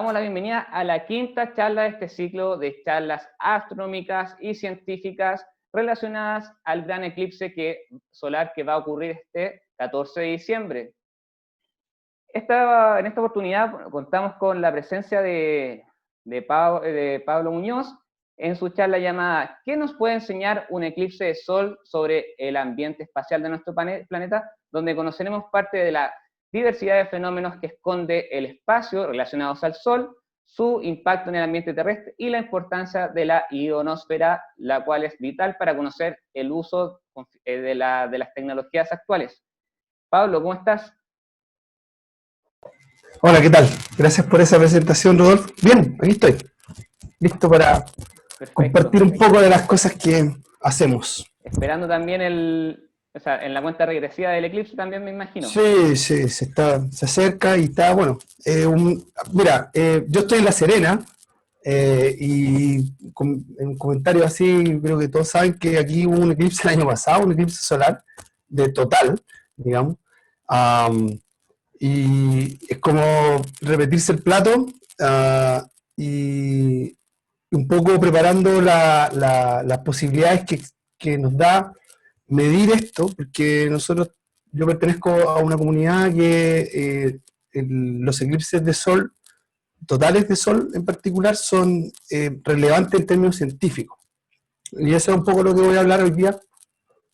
damos la bienvenida a la quinta charla de este ciclo de charlas astronómicas y científicas relacionadas al gran eclipse solar que va a ocurrir este 14 de diciembre. En esta oportunidad contamos con la presencia de Pablo Muñoz en su charla llamada ¿Qué nos puede enseñar un eclipse de Sol sobre el ambiente espacial de nuestro planeta?, donde conoceremos parte de la diversidad de fenómenos que esconde el espacio relacionados al Sol, su impacto en el ambiente terrestre y la importancia de la ionosfera, la cual es vital para conocer el uso de las tecnologías actuales. Pablo, ¿cómo estás? Hola, ¿qué tal? Gracias por esa presentación, Rodolfo. Bien, aquí estoy, listo para compartir un poco de las cosas que hacemos. Esperando también en la cuenta regresiva del eclipse también, me imagino. Sí, se acerca y está, bueno. Mira, yo estoy en La Serena y en un comentario así, creo que todos saben que aquí hubo un eclipse el año pasado, un eclipse solar de total, digamos. Y es como repetirse el plato y un poco preparando las posibilidades que nos da medir esto, porque yo pertenezco a una comunidad que los eclipses de sol, totales de sol en particular, son relevantes en términos científicos. Y eso es un poco lo que voy a hablar hoy día.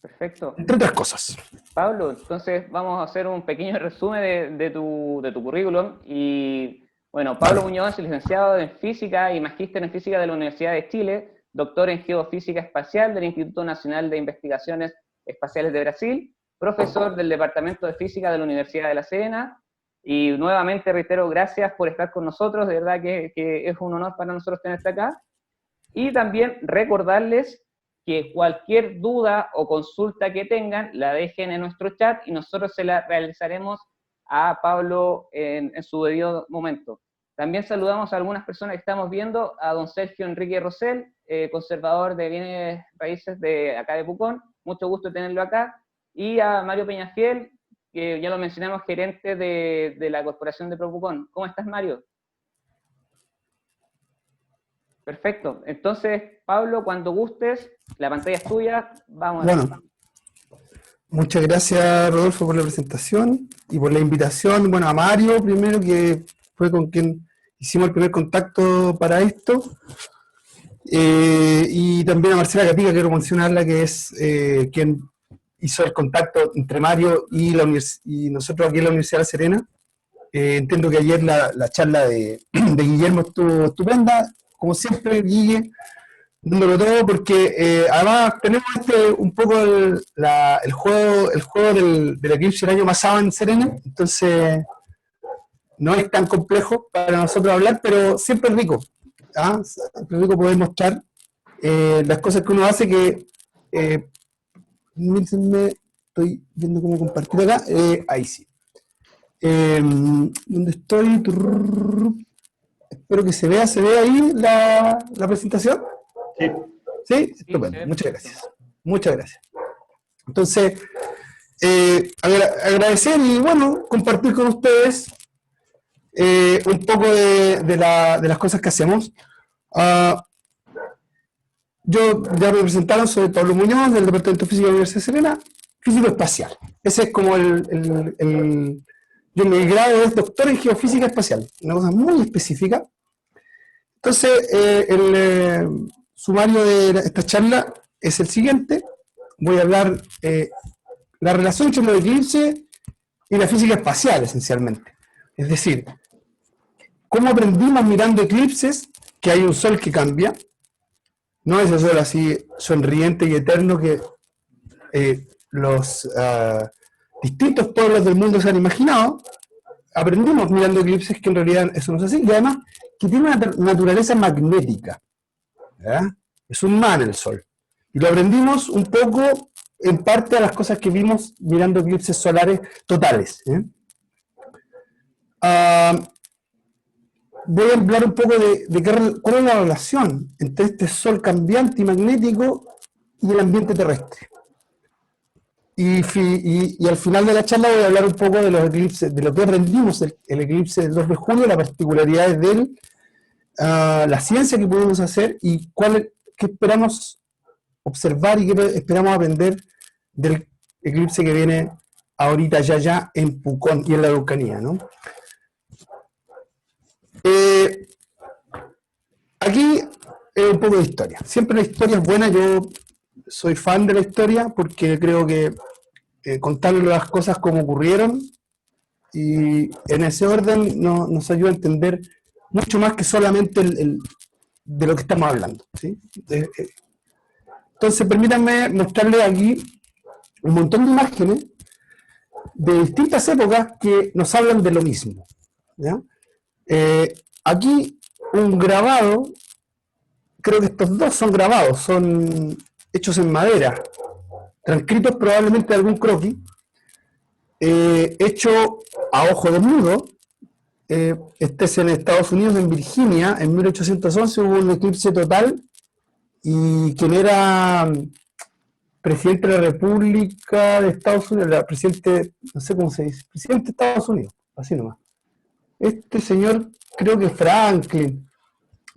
Perfecto. Entre otras cosas. Pablo, entonces vamos a hacer un pequeño resumen de tu currículum. Y bueno, Pablo Muñoz es licenciado en Física y Magíster en Física de la Universidad de Chile, doctor en Geofísica Espacial del Instituto Nacional de Investigaciones Espaciales de Brasil, profesor del Departamento de Física de la Universidad de La Serena. Y nuevamente reitero, gracias por estar con nosotros, de verdad que es un honor para nosotros tenerte acá. Y también recordarles que cualquier duda o consulta que tengan, la dejen en nuestro chat y nosotros se la realizaremos a Pablo en su debido momento. También saludamos a algunas personas que estamos viendo, a don Sergio Enrique Rosell, conservador de bienes raíces de acá de Pucón, mucho gusto tenerlo acá, y a Mario Peñafiel, que ya lo mencionamos, gerente de la Corporación de ProPucón. ¿Cómo estás, Mario? Perfecto. Entonces, Pablo, cuando gustes, la pantalla es tuya. Vamos. Bueno, muchas gracias, Rodolfo, por la presentación y por la invitación. Bueno, a Mario primero, que fue con quien hicimos el primer contacto para esto. Y también a Marcela Capica, quiero mencionarla, que es quien hizo el contacto entre Mario y nosotros aquí en la Universidad de La Serena. Entiendo que ayer la charla de Guillermo estuvo estupenda. Como siempre, Guille, dándolo todo, porque además tenemos un poco el juego del eclipse el año pasado en Serena, entonces no es tan complejo para nosotros hablar, pero siempre es rico. Siempre es rico poder mostrar las cosas que uno hace que... estoy viendo cómo compartir acá. Ahí sí. ¿Dónde estoy? Espero que se vea ahí la presentación. Sí. ¿Sí? Estupendo. Muchas gracias. Muchas gracias. Entonces, agradecer y, bueno, compartir con ustedes un poco de las cosas que hacemos. Yo ya me presentaron, soy Pablo Muñoz, del Departamento de Física de la Universidad de Serena, físico espacial. Ese es como yo mi grado es doctor en Geofísica Espacial, una cosa muy específica. Entonces, el sumario de esta charla es el siguiente. Voy a hablar la relación entre los eclipses y la física espacial, esencialmente. Es decir, cómo aprendimos mirando eclipses que hay un sol que cambia, no ese sol así sonriente y eterno que los distintos pueblos del mundo se han imaginado. Aprendimos mirando eclipses que en realidad eso no es así, y además que tiene una naturaleza magnética. ¿Verdad? Es un imán el Sol. Y lo aprendimos un poco, en parte, a las cosas que vimos mirando eclipses solares totales. Voy a hablar un poco de cuál es la relación entre este Sol cambiante y magnético y el ambiente terrestre. y al final de la charla voy a hablar un poco de los eclipses, de lo que aprendimos el eclipse del 2 de julio, las particularidades de él, la ciencia que pudimos hacer y qué esperamos observar y qué esperamos aprender del eclipse que viene ahorita ya en Pucón y en la Araucanía, ¿no? Aquí un poco de historia. Siempre la historia es buena, yo soy fan de la historia porque creo que contarle las cosas como ocurrieron y en ese orden nos ayuda a entender mucho más que solamente de lo que estamos hablando, ¿sí? Entonces permítanme mostrarles aquí un montón de imágenes de distintas épocas que nos hablan de lo mismo, ¿ya? Aquí un grabado, creo que estos dos son grabados, son hechos en madera, transcritos probablemente de algún croquis, hecho a ojo desnudo. Este es en Estados Unidos, en Virginia, en 1811 hubo un eclipse total y quien era presidente de la República de Estados Unidos, presidente, no sé cómo se dice, presidente de Estados Unidos, así nomás. Este señor, creo que Franklin,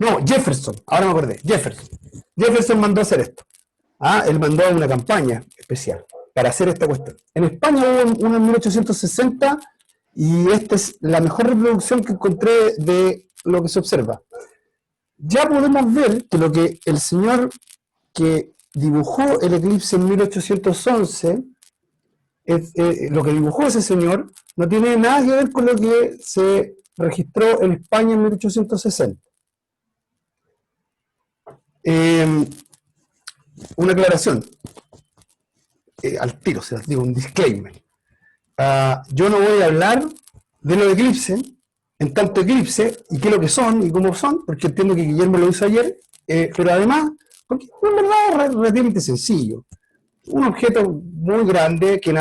no, Jefferson, ahora me acordé, Jefferson mandó a hacer esto. Él mandó una campaña especial para hacer esta cuestión. En España hubo uno en 1860 y esta es la mejor reproducción que encontré de lo que se observa. Ya podemos ver que lo que el señor que dibujó el eclipse en 1811, lo que dibujó ese señor, no tiene nada que ver con lo que se registró en España en 1860. Una aclaración, al tiro, se las digo, un disclaimer. Yo no voy a hablar de los eclipses, en tanto eclipse, y qué es lo que son y cómo son, porque entiendo que Guillermo lo hizo ayer, pero además, porque en verdad es relativamente sencillo. Un objeto muy grande, que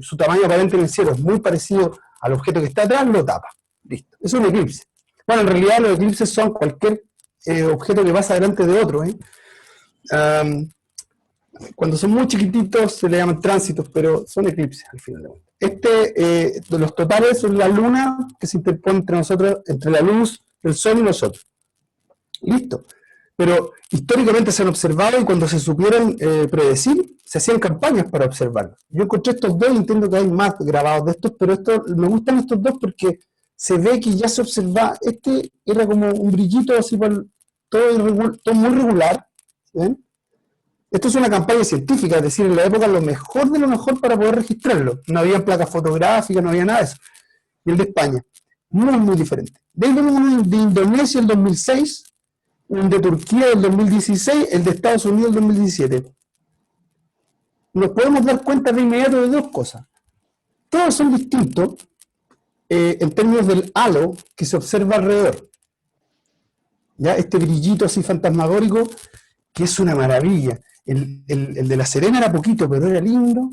su tamaño aparente en el cielo es muy parecido al objeto que está atrás, lo tapa. Listo. Eso es un eclipse. Bueno, en realidad los eclipses son cualquier objeto que pasa delante de otro. Cuando son muy chiquititos se le llaman tránsitos, pero son eclipses al final de cuentas. Los totales son la luna que se interpone entre nosotros, entre la luz, el sol y nosotros. Listo. Pero históricamente se han observado y cuando se supieron predecir, se hacían campañas para observarlos. Yo encontré estos dos y entiendo que hay más grabados de estos, pero me gustan estos dos porque se ve que ya se observa. Este era como un brillito así, todo muy regular. ¿Ven? Esto es una campaña científica, es decir, en la época lo mejor de lo mejor para poder registrarlo. No había placas fotográficas, no había nada de eso. Y el de España, muy diferente. De ahí tenemos uno de Indonesia el 2006, un de Turquía del 2016, el de Estados Unidos del 2017. Nos podemos dar cuenta de inmediato de dos cosas. Todos son distintos en términos del halo que se observa alrededor. ¿Ya? Este brillito así fantasmagórico, que es una maravilla. El de La Serena era poquito, pero era lindo.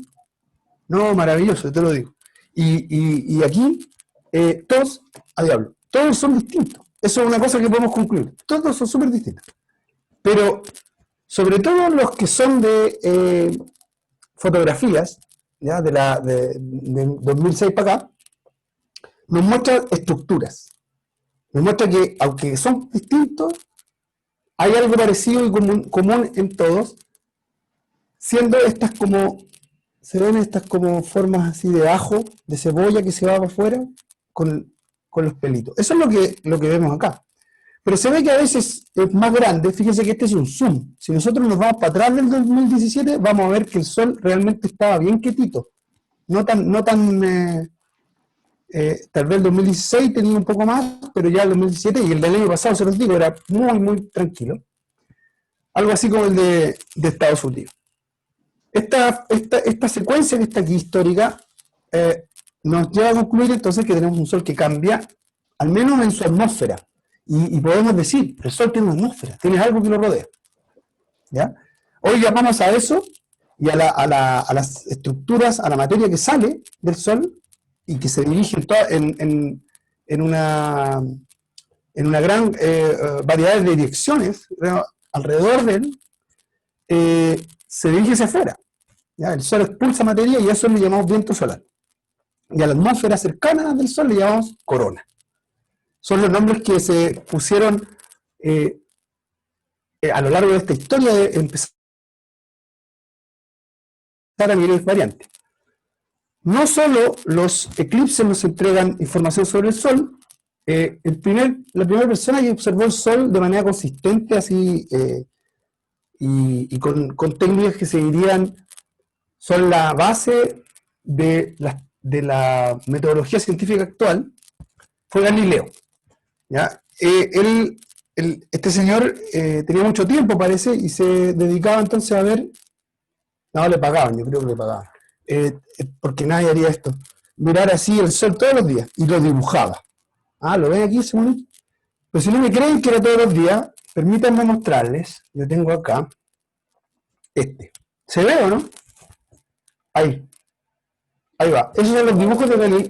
No, maravilloso, te lo digo. Y aquí, todos, a diablo, todos son distintos. Eso es una cosa que podemos concluir. Todos son súper distintos. Pero, sobre todo los que son de fotografías, ¿ya? De 2006 para acá, nos muestran estructuras. Nos muestra que, aunque son distintos, hay algo parecido y común en todos, siendo estas como, se ven estas como formas así de ajo, de cebolla que se va para afuera, con los pelitos. Eso es lo que vemos acá. Pero se ve que a veces es más grande. Fíjense que este es un zoom. Si nosotros nos vamos para atrás del 2017, vamos a ver que el Sol realmente estaba bien quietito. Tal vez el 2016 tenía un poco más, pero ya el 2017 y el del año pasado, se los digo, era muy tranquilo. Algo así como el de Estados Unidos. Esta secuencia que está aquí histórica nos lleva a concluir entonces que tenemos un Sol que cambia, al menos en su atmósfera. Y podemos decir, el Sol tiene una atmósfera, tiene algo que lo rodea. ¿Ya? Hoy llamamos a eso y a las estructuras, a la materia que sale del Sol y que se dirige en una gran variedad de direcciones alrededor de él, se dirige hacia afuera. ¿ya? El Sol expulsa materia y a eso le llamamos viento solar. Y a la atmósfera cercana del Sol le llamamos corona. Son los nombres que se pusieron a lo largo de esta historia de empezar a mirar variantes. No solo los eclipses nos entregan información sobre el Sol, la primera persona que observó el Sol de manera consistente, así, y con técnicas que se dirían son la base de la metodología científica actual, fue Galileo. ¿Ya? Este señor tenía mucho tiempo, parece, y se dedicaba entonces a ver, no le pagaban, yo creo que le pagaban, porque nadie haría esto, mirar así el Sol todos los días, y lo dibujaba. ¿Lo ven aquí ese monito? Pero si no me creen que era todos los días, permítanme mostrarles, yo tengo acá, ¿se ve o no? Ahí va, esos son los dibujos de Galileo.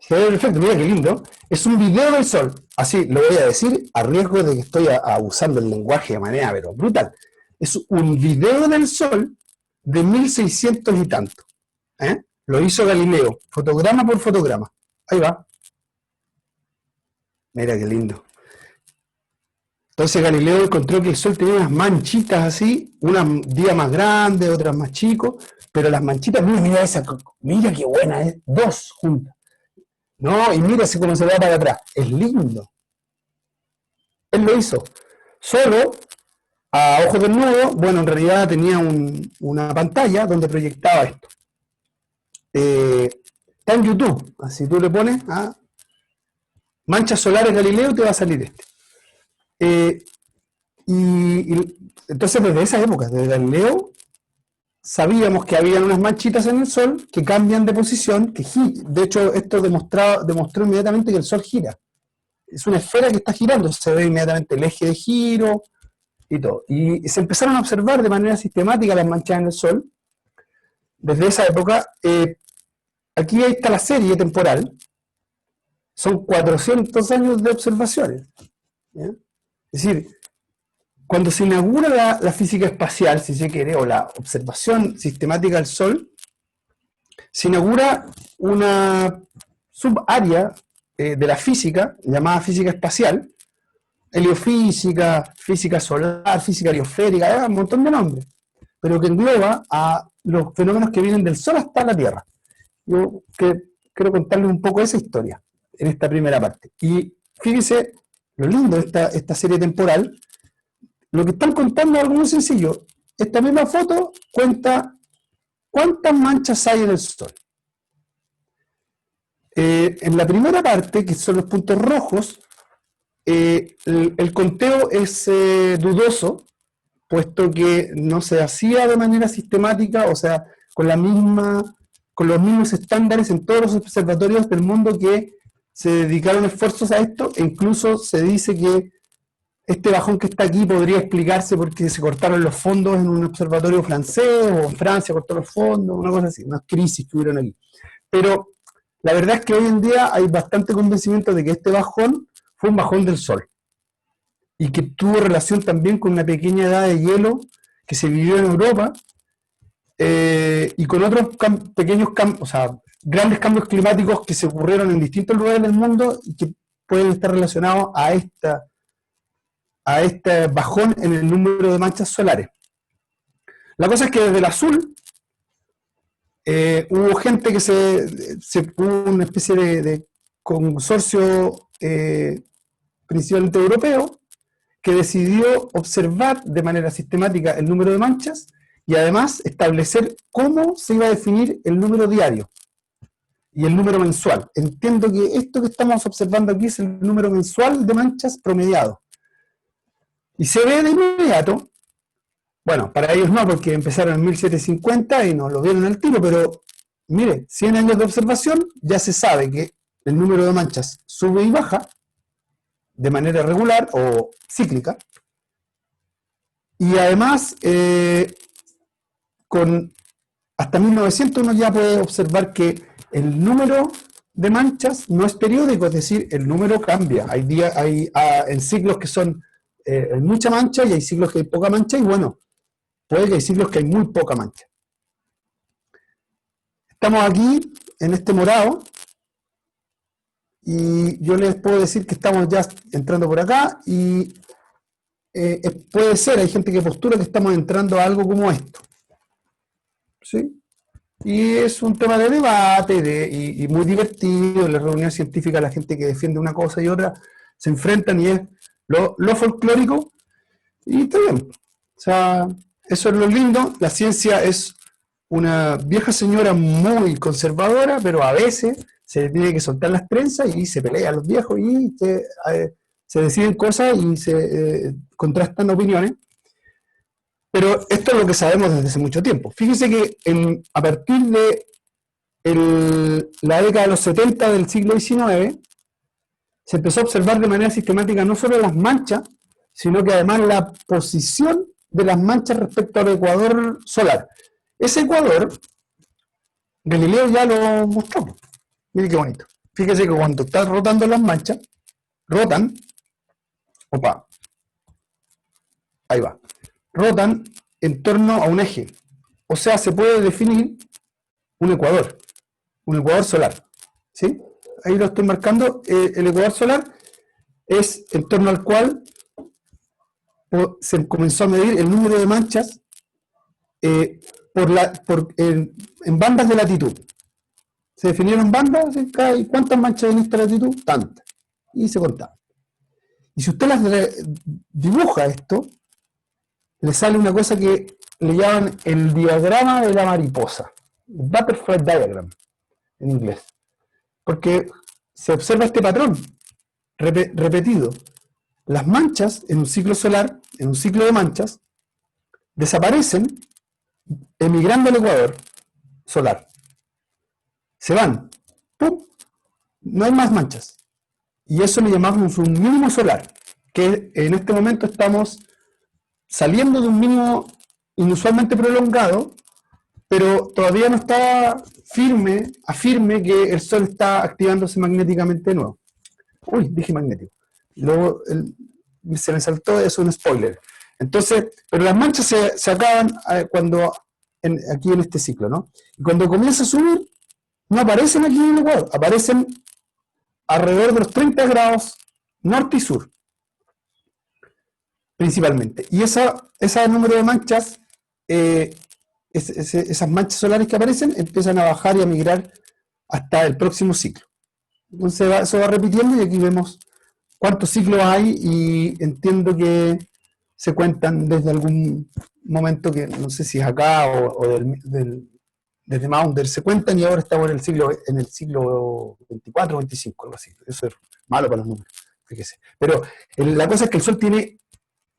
Se ve perfecto, mira qué lindo. Es un video del Sol. Así lo voy a decir a riesgo de que estoy abusando el lenguaje de manera, pero brutal. Es un video del Sol de 1600 y tanto. Lo hizo Galileo, fotograma por fotograma. Ahí va. Mira qué lindo. Entonces Galileo encontró que el Sol tenía unas manchitas así, unas día más grandes, otras más chicos, pero las manchitas, mira esa, mira qué buena, dos juntas. No, y mira cómo se va para atrás. Es lindo. Él lo hizo. Solo, a ojos desnudos, bueno, en realidad tenía una pantalla donde proyectaba esto. Está en YouTube. Así tú le pones a manchas solares Galileo, te va a salir entonces desde esa época, desde Galileo, sabíamos que habían unas manchitas en el Sol que cambian de posición, de hecho esto demostró inmediatamente que el Sol gira. Es una esfera que está girando, se ve inmediatamente el eje de giro y todo. Y se empezaron a observar de manera sistemática las manchas en el Sol. Desde esa época, aquí está la serie temporal, son 400 años de observaciones. ¿Ya? Es decir, cuando se inaugura la física espacial, si se quiere, o la observación sistemática del Sol, se inaugura una subárea de la física, llamada física espacial, heliofísica, física solar, física heliosférica, un montón de nombres, pero que engloba a los fenómenos que vienen del Sol hasta la Tierra. Yo quiero contarles un poco esa historia en esta primera parte. Y fíjense lo lindo de esta serie temporal. Lo que están contando es algo muy sencillo. Esta misma foto cuenta cuántas manchas hay en el Sol. En la primera parte, que son los puntos rojos, el conteo es dudoso, puesto que no se hacía de manera sistemática, o sea, con los mismos estándares en todos los observatorios del mundo que se dedicaron esfuerzos a esto, e incluso se dice que este bajón que está aquí podría explicarse porque se cortaron los fondos en un observatorio francés, o en Francia cortó los fondos, una cosa así, unas crisis que hubieron aquí. Pero la verdad es que hoy en día hay bastante convencimiento de que este bajón fue un bajón del Sol, y que tuvo relación también con una pequeña edad de hielo que se vivió en Europa, y con otros pequeños cambios, o sea, grandes cambios climáticos que se ocurrieron en distintos lugares del mundo y que pueden estar relacionados a este bajón en el número de manchas solares. La cosa es que desde el azul hubo gente que hubo una especie de consorcio principalmente europeo que decidió observar de manera sistemática el número de manchas y además establecer cómo se iba a definir el número diario y el número mensual. Entiendo que esto que estamos observando aquí es el número mensual de manchas promediado. Y se ve de inmediato, bueno, para ellos no, porque empezaron en 1750 y no lo vieron al tiro, pero mire, 100 años de observación, ya se sabe que el número de manchas sube y baja de manera regular o cíclica, y además hasta 1900 uno ya puede observar que el número de manchas no es periódico, es decir, el número cambia. Hay en ciclos que son mucha mancha y hay ciclos que hay poca mancha, y bueno, puede que hay ciclos que hay muy poca mancha. estamos aquí, en este morado, y yo les puedo decir que estamos ya entrando por acá, y puede ser, hay gente que postula que estamos entrando a algo como esto. ¿Sí? Y es un tema de debate y muy divertido. En la reunión científica la gente que defiende una cosa y otra se enfrentan y es lo folclórico y está bien. O sea, eso es lo lindo. La ciencia es una vieja señora muy conservadora, pero a veces se tiene que soltar las trenzas y se pelean los viejos y se deciden cosas y se contrastan opiniones. Pero esto es lo que sabemos desde hace mucho tiempo. Fíjese que a partir de la década de los 70 del siglo XIX, se empezó a observar de manera sistemática no solo las manchas, sino que además la posición de las manchas respecto al ecuador solar. Ese ecuador, Galileo ya lo mostró. Mire qué bonito. Fíjese que cuando está rotando las manchas, rotan, opa, ahí va, rotan en torno a un eje. O sea, se puede definir un ecuador solar. ¿Sí? Ahí lo estoy marcando. El ecuador solar es en torno al cual se comenzó a medir el número de manchas en bandas de latitud. Se definieron bandas, ¿y cuántas manchas en esta latitud? Tantas. Y se contaba. Y si usted las dibuja esto, le sale una cosa que le llaman el diagrama de la mariposa. Butterfly diagram, en inglés. Porque se observa este patrón repetido. Las manchas en un ciclo solar, en un ciclo de manchas, desaparecen emigrando al ecuador solar. Se van. ¡Pum! No hay más manchas. Y eso le llamamos un mínimo solar, que en este momento estamos saliendo de un mínimo inusualmente prolongado, pero todavía no está afirme que el Sol está activándose magnéticamente de nuevo. Uy, dije magnético. Luego se me saltó, es un spoiler. Entonces, pero las manchas se acaban aquí en este ciclo, ¿no? Y cuando comienza a subir, no aparecen aquí en el ecuador, aparecen alrededor de los 30 grados norte y sur, principalmente. Y ese número de manchas, esas manchas solares que aparecen, empiezan a bajar y a migrar hasta el próximo ciclo. Entonces eso va repitiendo y aquí vemos cuántos ciclos hay y entiendo que se cuentan desde algún momento que no sé si es acá o desde Maunder se cuentan y ahora estamos en el siglo 24 o 25, algo así. Eso es malo para los números, fíjese. Pero la cosa es que el Sol tiene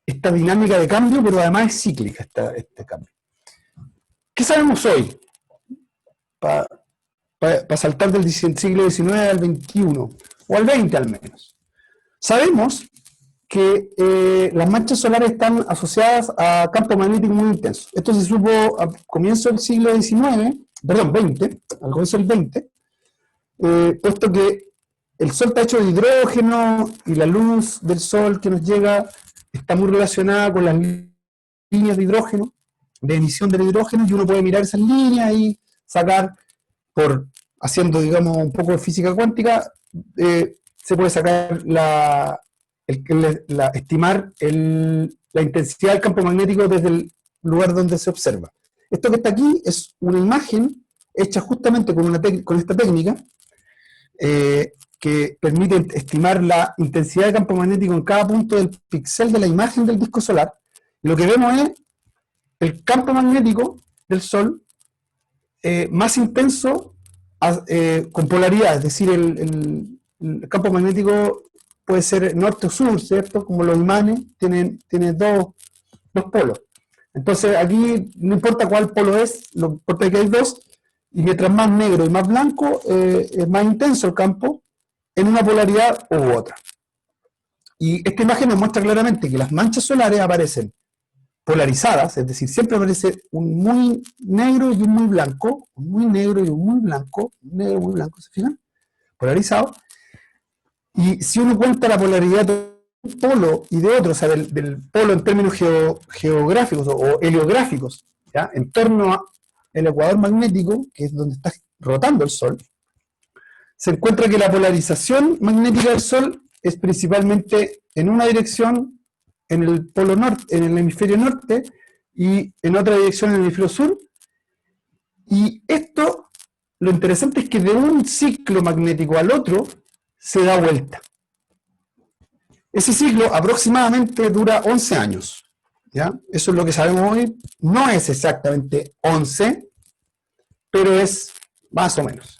esta dinámica de cambio, pero además es cíclica este cambio. ¿Qué sabemos hoy? Para saltar del siglo XIX al XXI, o al XX al menos. Sabemos que las manchas solares están asociadas a campos magnéticos muy intensos. Esto se supo al comienzo del siglo XIX, perdón, XX, al comienzo del XX, puesto que el Sol está hecho de hidrógeno y la luz del Sol que nos llega está muy relacionada con las líneas de hidrógeno, de emisión del hidrógeno, y uno puede mirar esas líneas y sacar, haciendo, digamos, un poco de física cuántica, se puede sacar estimar la intensidad del campo magnético desde el lugar donde se observa. Esto que está aquí es una imagen hecha justamente con esta técnica, que permite estimar la intensidad de campo magnético en cada punto del píxel de la imagen del disco solar. Y lo que vemos es el campo magnético del Sol más intenso con polaridad, es decir, el campo magnético puede ser norte o sur, ¿cierto? Como los imanes tiene dos polos. Entonces aquí no importa cuál polo es, lo importa es que hay dos, y mientras más negro y más blanco, es más intenso el campo en una polaridad u otra. Y esta imagen nos muestra claramente que las manchas solares aparecen polarizadas, es decir, siempre aparece un muy negro y un muy blanco, un muy negro y un muy blanco, un negro y muy blanco, ¿se fijan? Polarizado. Y si uno cuenta la polaridad de un polo y de otro, o sea, del polo en términos geográficos o heliográficos, ¿ya? En torno al ecuador magnético, que es donde está rotando el Sol, se encuentra que la polarización magnética del Sol es principalmente en una dirección, en el polo norte, en el hemisferio norte, y en otra dirección en el hemisferio sur. Y esto, lo interesante es que de un ciclo magnético al otro se da vuelta. Ese ciclo aproximadamente dura 11 años. ¿Ya? Eso es lo que sabemos hoy. No es exactamente 11, pero es más o menos.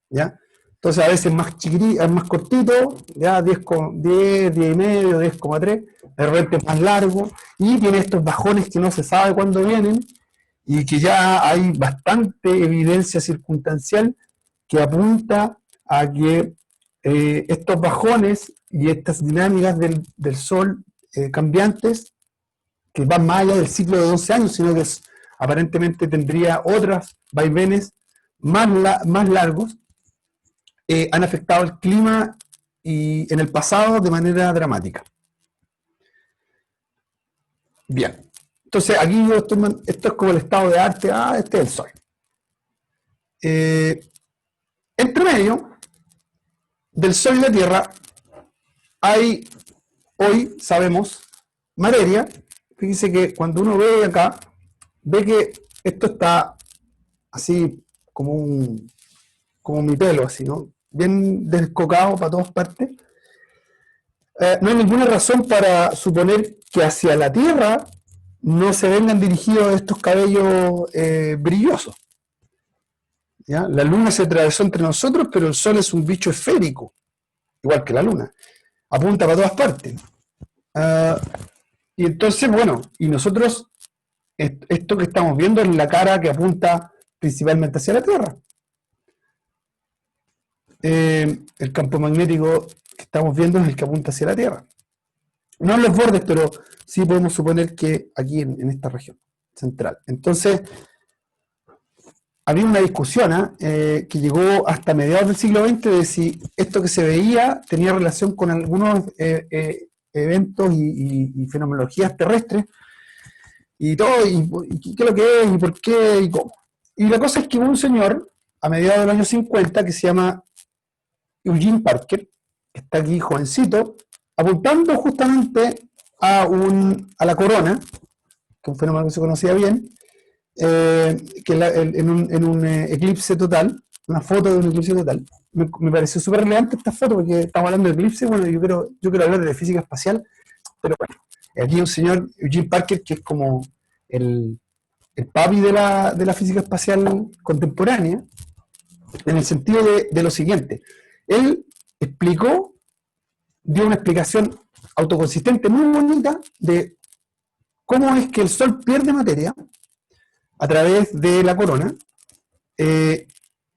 ¿Ya? Entonces a veces más chiquitito, más cortito, ya 10, 10 y medio, 10,3, de repente más largo, y tiene estos bajones que no se sabe cuándo vienen, y que ya hay bastante evidencia circunstancial que apunta a que estos bajones y estas dinámicas del Sol cambiantes, que van más allá del ciclo de 12 años, sino que aparentemente tendría otros vaivenes más largos, han afectado el clima y en el pasado de manera dramática. Bien, entonces aquí esto es como el estado de arte, este es el Sol. Entre medio del Sol y la Tierra hay, hoy sabemos, materia. Fíjense que cuando uno ve acá, ve que esto está así como mi pelo, así, ¿no? Bien descocado para todas partes. No hay ninguna razón para suponer que hacia la Tierra no se vengan dirigidos estos cabellos brillosos. ¿Ya? La Luna se atravesó entre nosotros, pero el Sol es un bicho esférico, igual que la Luna. Apunta para todas partes. Y entonces, bueno, y nosotros, esto que estamos viendo es la cara que apunta principalmente hacia la Tierra. El campo magnético que estamos viendo es el que apunta hacia la Tierra. No en los bordes, pero sí podemos suponer que aquí en esta región central. Entonces, había una discusión que llegó hasta mediados del siglo XX de si esto que se veía tenía relación con algunos eventos y fenomenologías terrestres y todo, y qué es lo que es, y por qué, y cómo. Y la cosa es que hubo un señor a mediados de los años 50 que se llama Eugene Parker, que está aquí jovencito, apuntando justamente a la corona, que es un fenómeno que se conocía bien, que en un eclipse total, una foto de un eclipse total. Me pareció súper relevante esta foto porque estamos hablando de eclipse. Bueno, yo quiero hablar de física espacial, pero bueno, aquí hay un señor, Eugene Parker, que es como el papi de la física espacial contemporánea, en el sentido de lo siguiente. Él dio una explicación autoconsistente muy bonita de cómo es que el Sol pierde materia a través de la corona.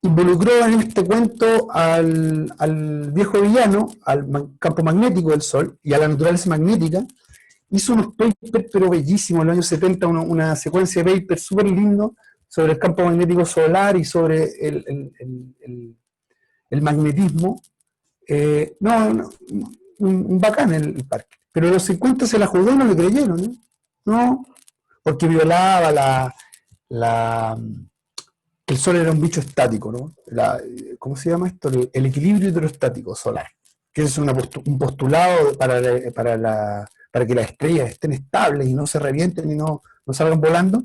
Involucró en este cuento al viejo villano, al campo magnético del Sol y a la naturaleza magnética. Hizo unos papers pero bellísimos en los años 70, una secuencia de papers súper lindo sobre el campo magnético solar y sobre el magnetismo. Un bacán el parque. Pero los 50 se la jugó y no le creyeron, No, porque violaba el Sol era un bicho estático, ¿no? ¿Cómo se llama esto? El equilibrio hidrostático solar, que es un postulado para que las estrellas estén estables y no se revienten y no salgan volando.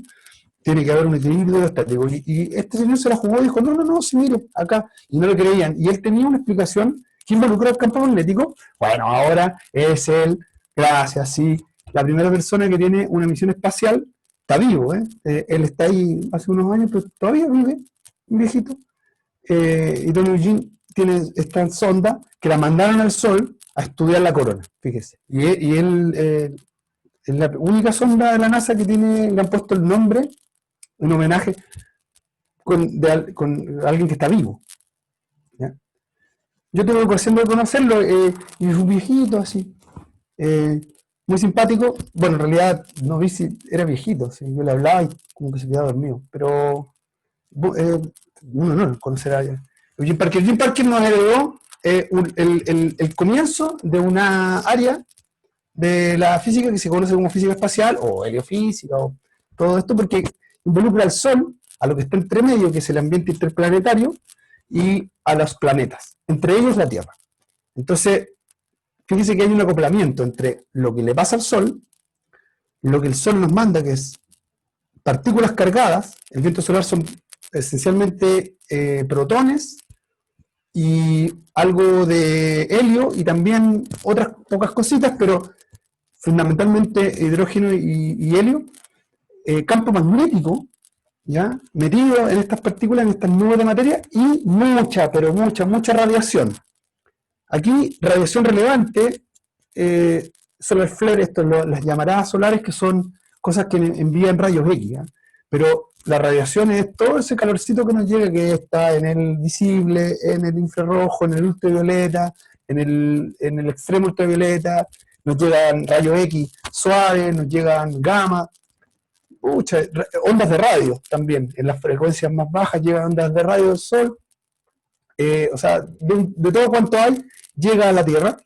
Tiene que haber un equilibrio hidrostático. Y este señor se la jugó y dijo, no, sí, mire, acá. Y no le creían. Y él tenía una explicación que involucró el campo magnético. Bueno, ahora es él, gracias, sí, la primera persona que tiene una misión espacial. Está vivo, él está ahí hace unos años, pero todavía vive, un viejito. Y Don Eugene tiene esta sonda que la mandaron al Sol a estudiar la corona, fíjese. Y él es la única sonda de la NASA que le han puesto el nombre en homenaje con alguien que está vivo. ¿Ya? Yo tengo ocasión de conocerlo, y es un viejito así. Muy simpático. Bueno, en realidad no vi si era viejito, ¿sí? Yo le hablaba y como que se quedaba dormido, pero no conocer a Eugene Parker. Eugene Parker nos heredó el comienzo de una área de la física que se conoce como física espacial o heliofísica o todo esto, porque involucra al Sol a lo que está entre medio, que es el ambiente interplanetario, y a los planetas, entre ellos la Tierra. Entonces, fíjese que hay un acoplamiento entre lo que le pasa al Sol, lo que el Sol nos manda, que es partículas cargadas. El viento solar son esencialmente protones y algo de helio y también otras pocas cositas, pero fundamentalmente hidrógeno y helio. Campo magnético, ¿ya? Metido en estas partículas, en estas nubes de materia, y mucha, pero mucha radiación. Aquí, radiación relevante, solar flare, esto, las llamaradas solares, que son cosas que envían rayos X, ¿ya? Pero la radiación es todo ese calorcito que nos llega, que está en el visible, en el infrarrojo, en el ultravioleta, en el extremo ultravioleta, nos llegan rayos X suaves, nos llegan gamma, ondas de radio también, en las frecuencias más bajas llegan ondas de radio del Sol, o sea, de todo cuanto hay, llega a la Tierra,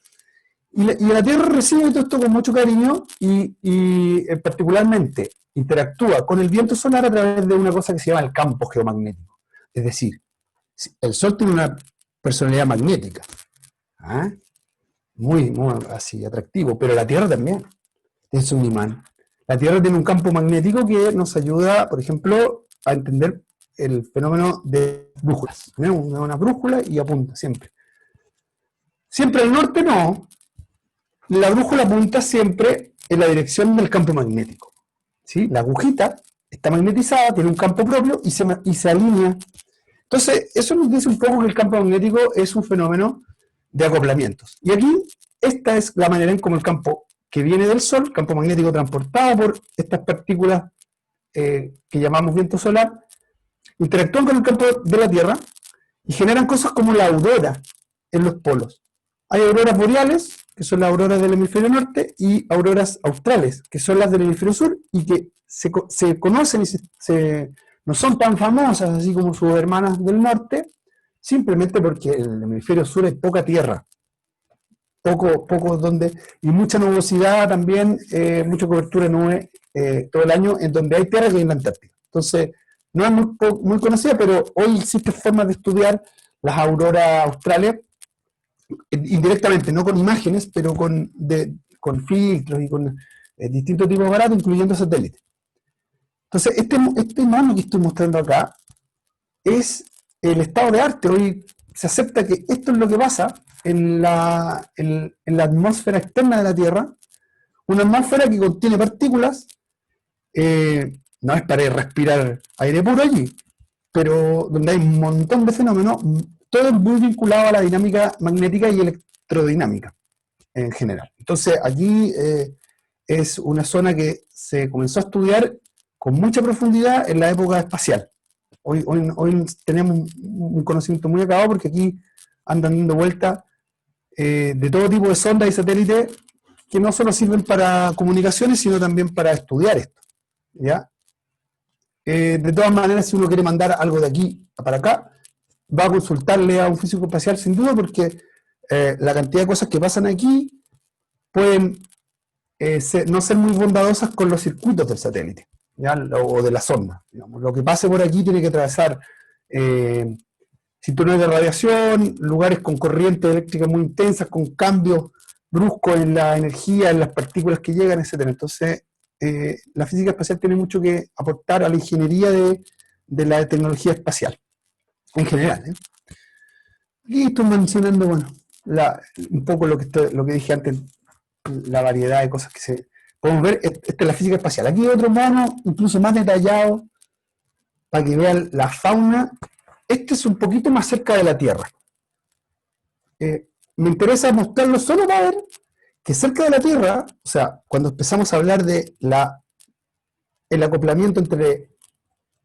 y la Tierra recibe todo esto con mucho cariño y particularmente interactúa con el viento solar a través de una cosa que se llama el campo geomagnético. Es decir, el Sol tiene una personalidad magnética, ¿ah? Muy así atractivo, pero la Tierra también es un imán. La Tierra tiene un campo magnético que nos ayuda, por ejemplo, a entender el fenómeno de brújulas. Una brújula y apunta siempre. Siempre al norte no. La brújula apunta siempre en la dirección del campo magnético, ¿sí? La agujita está magnetizada, tiene un campo propio y se alinea. Entonces, eso nos dice un poco que el campo magnético es un fenómeno de acoplamientos. Y aquí, esta es la manera en cómo el campo que viene del Sol, campo magnético transportado por estas partículas que llamamos viento solar, interactúan con el campo de la Tierra y generan cosas como la aurora en los polos. Hay auroras boreales, que son las auroras del hemisferio norte, y auroras australes, que son las del hemisferio sur, y que se conocen y no son tan famosas así como sus hermanas del norte, simplemente porque en el hemisferio sur hay poca tierra, poco donde, y mucha nubosidad también, mucha cobertura de nube todo el año, en donde hay tierra que hay en la Antártida. Entonces, no es muy conocida, pero hoy existen formas de estudiar las auroras australes, indirectamente, no con imágenes, pero con filtros y con distintos tipos de aparatos, incluyendo satélites. Entonces, este mono que estoy mostrando acá es el estado de arte. Hoy se acepta que esto es lo que pasa en la atmósfera externa de la Tierra, una atmósfera que contiene partículas, no es para respirar aire puro allí, pero donde hay un montón de fenómenos, todo es muy vinculado a la dinámica magnética y electrodinámica en general. Entonces, aquí es una zona que se comenzó a estudiar con mucha profundidad en la época espacial. Hoy tenemos un conocimiento muy acabado porque aquí andan dando vueltas de todo tipo de sondas y satélites que no solo sirven para comunicaciones, sino también para estudiar esto, ¿ya? De todas maneras, si uno quiere mandar algo de aquí para acá, va a consultarle a un físico espacial sin duda, porque la cantidad de cosas que pasan aquí pueden no ser muy bondadosas con los circuitos del satélite, ¿ya? O de la sonda. Digamos. Lo que pase por aquí tiene que atravesar cinturones de radiación, lugares con corrientes eléctricas muy intensas, con cambios bruscos en la energía, en las partículas que llegan, etc. Entonces, la física espacial tiene mucho que aportar a la ingeniería de la tecnología espacial, en general. Y estoy mencionando, bueno, un poco lo que dije antes, la variedad de cosas que podemos ver. Esta es la física espacial. Aquí hay otro mono, incluso más detallado, para que vean la fauna. Este es un poquito más cerca de la Tierra. Me interesa mostrarlo solo para ver que cerca de la Tierra, o sea, cuando empezamos a hablar de el acoplamiento entre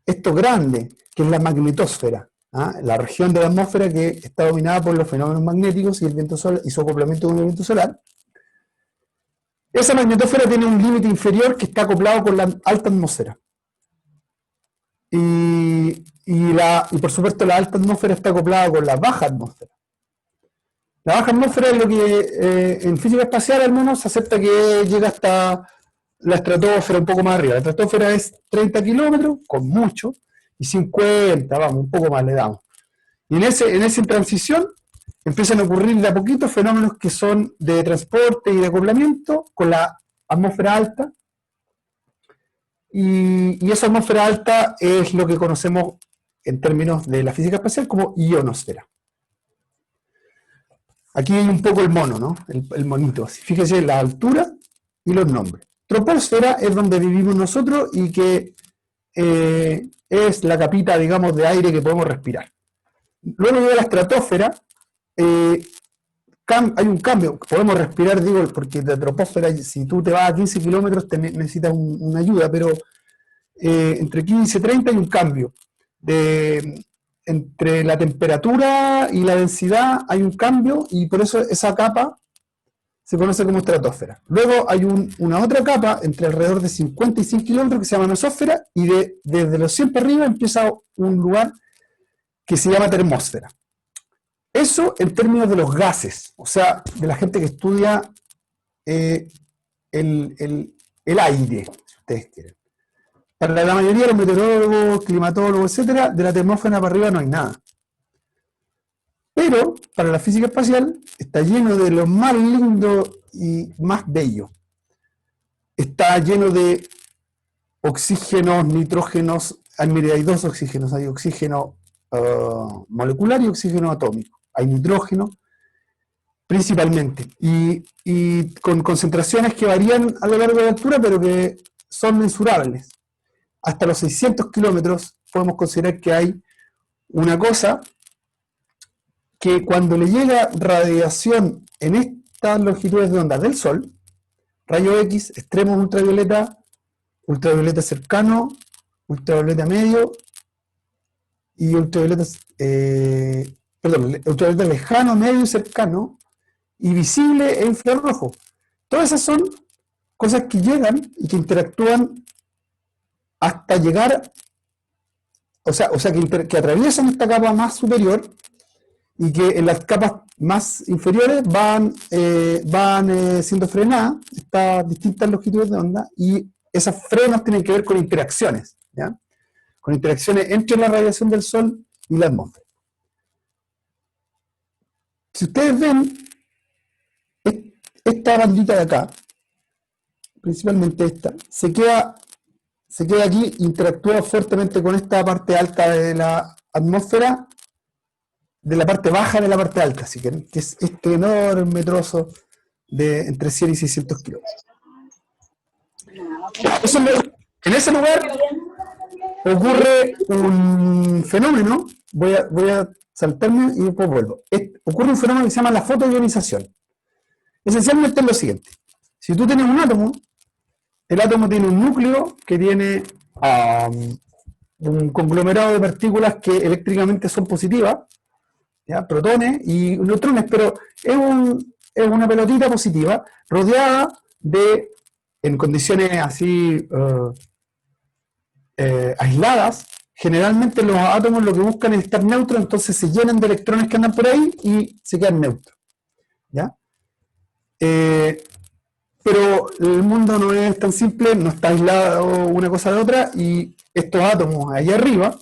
esto grande, que es la magnetosfera, la región de la atmósfera que está dominada por los fenómenos magnéticos y el viento solar y su acoplamiento con el viento solar, esa magnetosfera tiene un límite inferior que está acoplado con la alta atmósfera. Y por supuesto la alta atmósfera está acoplada con la baja atmósfera. La baja atmósfera es lo que en física espacial al menos se acepta que llega hasta la estratosfera un poco más arriba. La estratosfera es 30 kilómetros, con mucho, y 50, vamos, un poco más le damos. Y en esa transición empiezan a ocurrir de a poquito fenómenos que son de transporte y de acoplamiento con la atmósfera alta, y esa atmósfera alta es lo que conocemos en términos de la física espacial como ionosfera. Aquí hay un poco el mono, ¿no? El monito. Fíjese la altura y los nombres. Troposfera es donde vivimos nosotros y que es la capita, digamos, de aire que podemos respirar. Luego de la estratosfera, hay un cambio. Podemos respirar, digo, porque de troposfera, si tú te vas a 15 kilómetros, necesitas una ayuda, pero entre 15 y 30 hay un cambio. Entre la temperatura y la densidad hay un cambio, y por eso esa capa se conoce como estratosfera. Luego hay una otra capa entre alrededor de 50 y 100 kilómetros que se llama nosósfera, y desde los 100 para arriba empieza un lugar que se llama termósfera. Eso en términos de los gases, o sea, de la gente que estudia el aire, si ustedes quieren. Para la mayoría de los meteorólogos, climatólogos, etcétera, de la termósfera para arriba no hay nada. Pero para la física espacial está lleno de lo más lindo y más bello. Está lleno de oxígenos, nitrógenos. Mire, hay dos oxígenos, hay oxígeno molecular y oxígeno atómico. Hay nitrógeno principalmente, y con concentraciones que varían a lo largo de la altura, pero que son mensurables. Hasta los 600 kilómetros podemos considerar que hay una cosa que cuando le llega radiación en estas longitudes de onda del Sol, rayo X, extremo ultravioleta, ultravioleta cercano, ultravioleta medio y ultravioleta, ultravioleta lejano, medio y cercano, y visible e infrarrojo. Todas esas son cosas que llegan y que interactúan hasta llegar, o sea que atraviesan esta capa más superior, y que en las capas más inferiores van siendo frenadas estas distintas longitudes de onda, y esos frenos tienen que ver con interacciones, ¿ya? Con interacciones entre la radiación del Sol y la atmósfera. Si ustedes ven esta bandita de acá, principalmente esta, se queda aquí, interactúa fuertemente con esta parte alta de la atmósfera, de la parte baja de la parte alta, si quieren, que es este enorme trozo de entre 100 y 600 kilómetros. En ese lugar ocurre un fenómeno, voy a saltarme y después vuelvo. Ocurre un fenómeno que se llama la fotoionización. Esencialmente es lo siguiente: si tú tienes un átomo, el átomo tiene un núcleo que tiene un conglomerado de partículas que eléctricamente son positivas, ¿ya? Protones y neutrones, pero es una pelotita positiva rodeada de, en condiciones así aisladas. Generalmente los átomos lo que buscan es estar neutros, entonces se llenan de electrones que andan por ahí y se quedan neutros, ¿ya? Pero el mundo no es tan simple, no está aislado una cosa de otra, y estos átomos allá arriba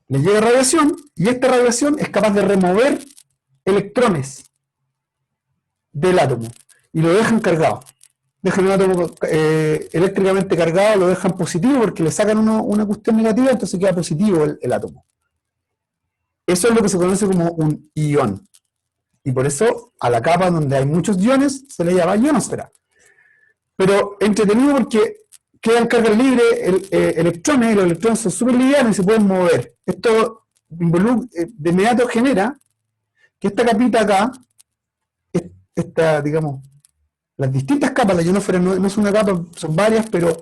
les llega radiación, y esta radiación es capaz de remover electrones del átomo y lo dejan cargado. Dejan un átomo eléctricamente cargado, lo dejan positivo porque le sacan una cuestión negativa, entonces queda positivo el átomo. Eso es lo que se conoce como un ion. Y por eso a la capa donde hay muchos iones se le llama ionosfera. Pero entretenido porque quedan cargas libres electrones, y los electrones son súper livianos y se pueden mover. Esto de inmediato genera que esta capita acá, digamos, las distintas capas, la ionosfera no es una capa, son varias, pero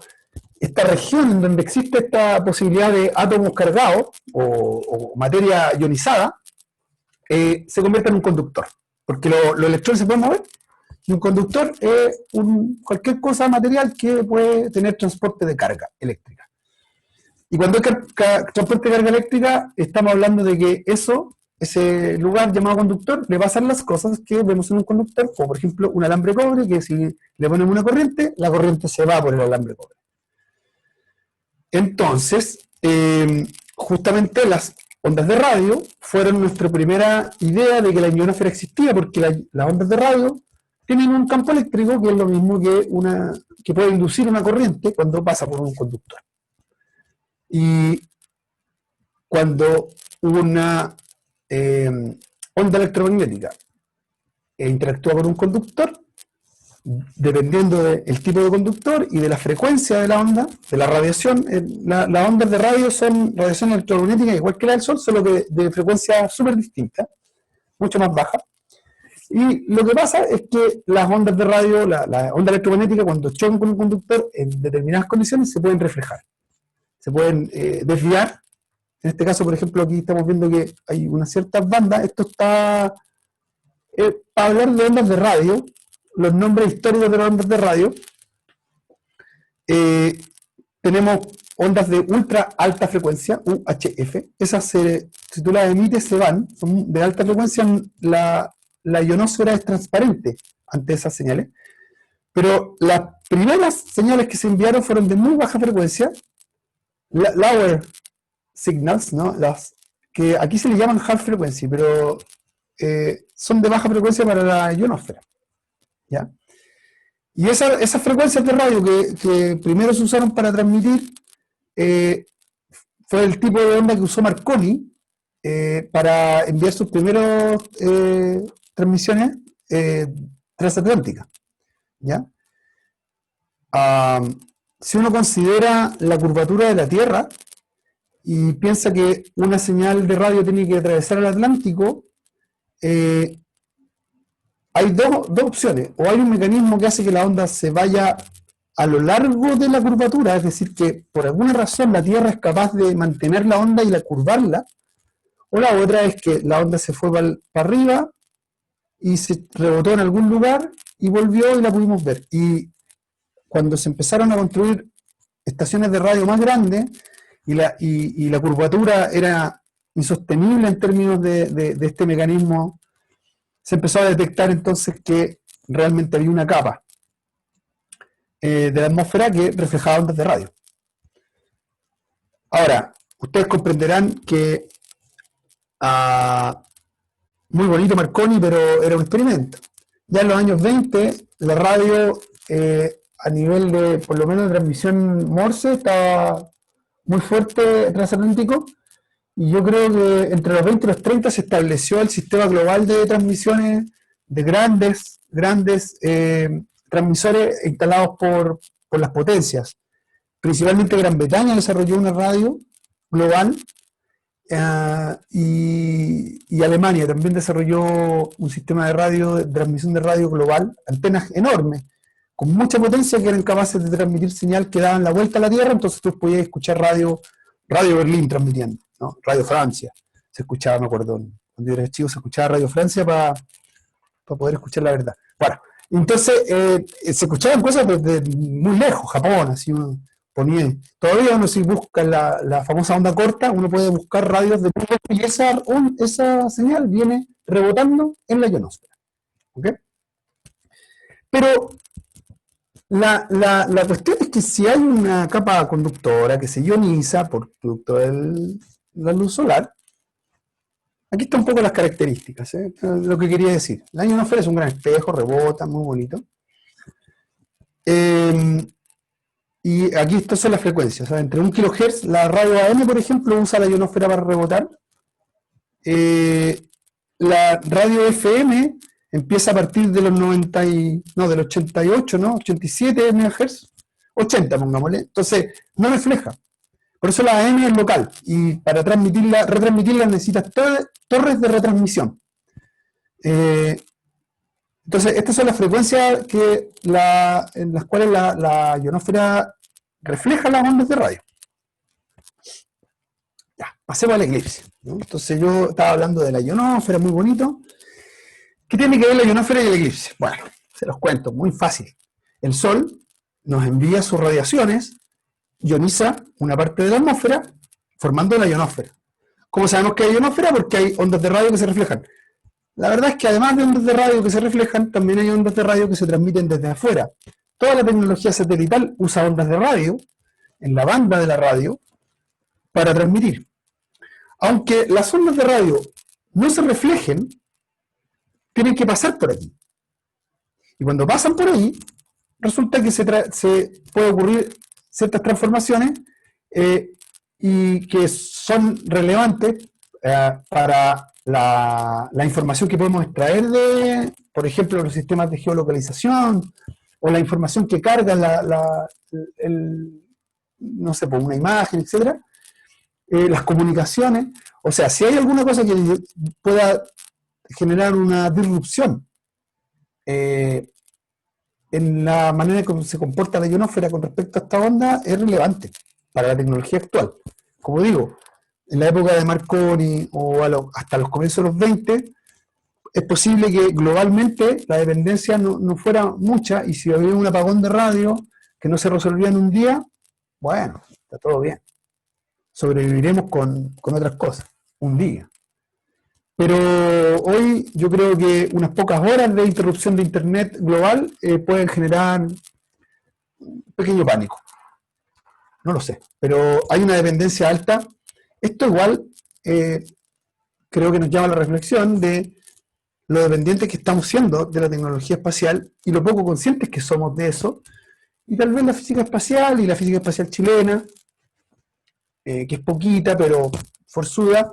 esta región en donde existe esta posibilidad de átomos cargados o materia ionizada, se convierte en un conductor, porque los electrones se pueden mover, y un conductor es cualquier cosa material que puede tener transporte de carga eléctrica. Y cuando hay transporte de carga eléctrica, estamos hablando de que ese lugar llamado conductor le pasan las cosas que vemos en un conductor, como por ejemplo un alambre de cobre, que si le ponemos una corriente, la corriente se va por el alambre de cobre. Entonces, justamente las ondas de radio fueron nuestra primera idea de que la ionosfera existía, porque las ondas de radio tienen un campo eléctrico que es lo mismo que puede inducir una corriente cuando pasa por un conductor. Y cuando una onda electromagnética interactúa con un conductor, dependiendo del tipo de conductor y de la frecuencia de la onda, de la radiación, las ondas de radio son radiación electromagnética igual que la del Sol, solo que de frecuencia súper distinta, mucho más baja. Y lo que pasa es que las ondas de radio, la onda electromagnética, cuando chocan con un conductor, en determinadas condiciones se pueden reflejar, se pueden desviar. En este caso, por ejemplo, aquí estamos viendo que hay unas ciertas bandas. Esto está para hablar de ondas de radio, los nombres históricos de las ondas de radio. Tenemos ondas de ultra alta frecuencia, UHF. Esas, si tú las emites, se van. Son de alta frecuencia. La ionosfera es transparente ante esas señales. Pero las primeras señales que se enviaron fueron de muy baja frecuencia. Lower signals, ¿no? Que aquí se le llaman half frequency, pero son de baja frecuencia para la ionosfera, ¿ya? Y esas frecuencias de radio que primero se usaron para transmitir fue el tipo de onda que usó Marconi para enviar sus primeras transmisiones transatlánticas, ¿ya? Si uno considera la curvatura de la Tierra y piensa que una señal de radio tiene que atravesar el Atlántico, hay dos opciones. O hay un mecanismo que hace que la onda se vaya a lo largo de la curvatura, es decir, que por alguna razón la Tierra es capaz de mantener la onda y curvarla, o la otra es que la onda se fue para arriba y se rebotó en algún lugar y volvió y la pudimos ver. Y cuando se empezaron a construir estaciones de radio más grandes y la curvatura era insostenible en términos de este mecanismo, se empezó a detectar entonces que realmente había una capa de la atmósfera que reflejaba ondas de radio. Ahora, ustedes comprenderán que muy bonito Marconi, pero era un experimento. Ya en los años 20, la radio a nivel de, por lo menos, de transmisión Morse, estaba muy fuerte transatlántico, y yo creo que entre los 20 y los 30 se estableció el sistema global de transmisiones de grandes transmisores instalados por las potencias. Principalmente Gran Bretaña desarrolló una radio global, y Alemania también desarrolló un sistema de radio, de transmisión de radio global, antenas enormes, con mucha potencia, que eran capaces de transmitir señal que daban la vuelta a la Tierra. Entonces tú podías escuchar Radio Berlín transmitiendo, ¿no? Radio Francia, se escuchaba, me acuerdo, cuando yo era chico se escuchaba Radio Francia para poder escuchar la verdad. Bueno, entonces se escuchaban cosas desde muy lejos, Japón, así uno ponía. Todavía uno, si busca la famosa onda corta, uno puede buscar radios de todo, y esa señal viene rebotando en la ionosfera, ¿ok? Pero la cuestión es que si hay una capa conductora que se ioniza por producto de la luz solar, aquí están un poco las características, lo que quería decir. La ionosfera es un gran espejo, rebota, muy bonito. Y aquí estas son las frecuencias, ¿sabes? Entre 1 kHz, la radio AM, por ejemplo, usa la ionosfera para rebotar. La radio FM empieza a partir de los del 88, ¿no? 87 MHz, 80, pongámosle. Entonces, no refleja. Por eso la AM es local. Y para retransmitirla necesitas torres de retransmisión. Entonces, estas son las frecuencias en las cuales la ionosfera refleja las ondas de radio. Ya, pasemos al eclipse, ¿no? Entonces yo estaba hablando de la ionosfera, muy bonito. ¿Qué tiene que ver la ionosfera y el eclipse? Bueno, se los cuento, muy fácil. El Sol nos envía sus radiaciones, ioniza una parte de la atmósfera, formando la ionosfera. ¿Cómo sabemos que hay ionosfera? Porque hay ondas de radio que se reflejan. La verdad es que además de ondas de radio que se reflejan, también hay ondas de radio que se transmiten desde afuera. Toda la tecnología satelital usa ondas de radio, en la banda de la radio, para transmitir. Aunque las ondas de radio no se reflejen, tienen que pasar por aquí. Y cuando pasan por ahí, resulta que se puede ocurrir ciertas transformaciones y que son relevantes para la información que podemos extraer de, por ejemplo, los sistemas de geolocalización, o la información que carga no sé, por una imagen, etcétera, las comunicaciones. O sea, si hay alguna cosa que pueda generar una disrupción en la manera en cómo se comporta la ionosfera con respecto a esta onda, es relevante para la tecnología actual. Como digo, en la época de Marconi o hasta los comienzos de los 20, es posible que globalmente la dependencia no fuera mucha, y si había un apagón de radio que no se resolvía en un día, bueno, está todo bien. Sobreviviremos con otras cosas, un día. Pero hoy yo creo que unas pocas horas de interrupción de Internet global pueden generar un pequeño pánico. No lo sé, pero hay una dependencia alta. Esto igual creo que nos llama a la reflexión de lo dependientes que estamos siendo de la tecnología espacial y lo poco conscientes que somos de eso. Y tal vez la física espacial y la física espacial chilena, que es poquita pero forzuda,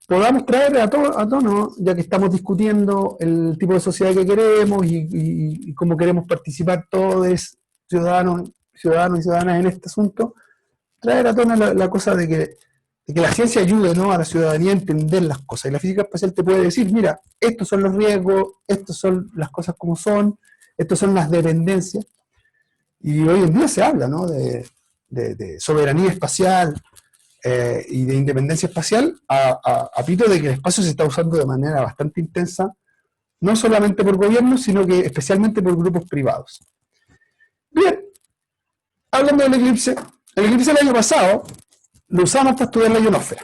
podamos traer a tono, ya que estamos discutiendo el tipo de sociedad que queremos y cómo queremos participar todos ciudadanos y ciudadanas en este asunto, traer a tono la cosa de que la ciencia ayude, ¿no?, a la ciudadanía a entender las cosas. Y la física espacial te puede decir, mira, estos son los riesgos, estas son las cosas como son, estas son las dependencias. Y hoy en día se habla, ¿no?, de soberanía espacial y de independencia espacial a pito de que el espacio se está usando de manera bastante intensa, no solamente por gobiernos, sino que especialmente por grupos privados. Bien, hablando del eclipse, el eclipse del año pasado lo usamos para estudiar la ionosfera.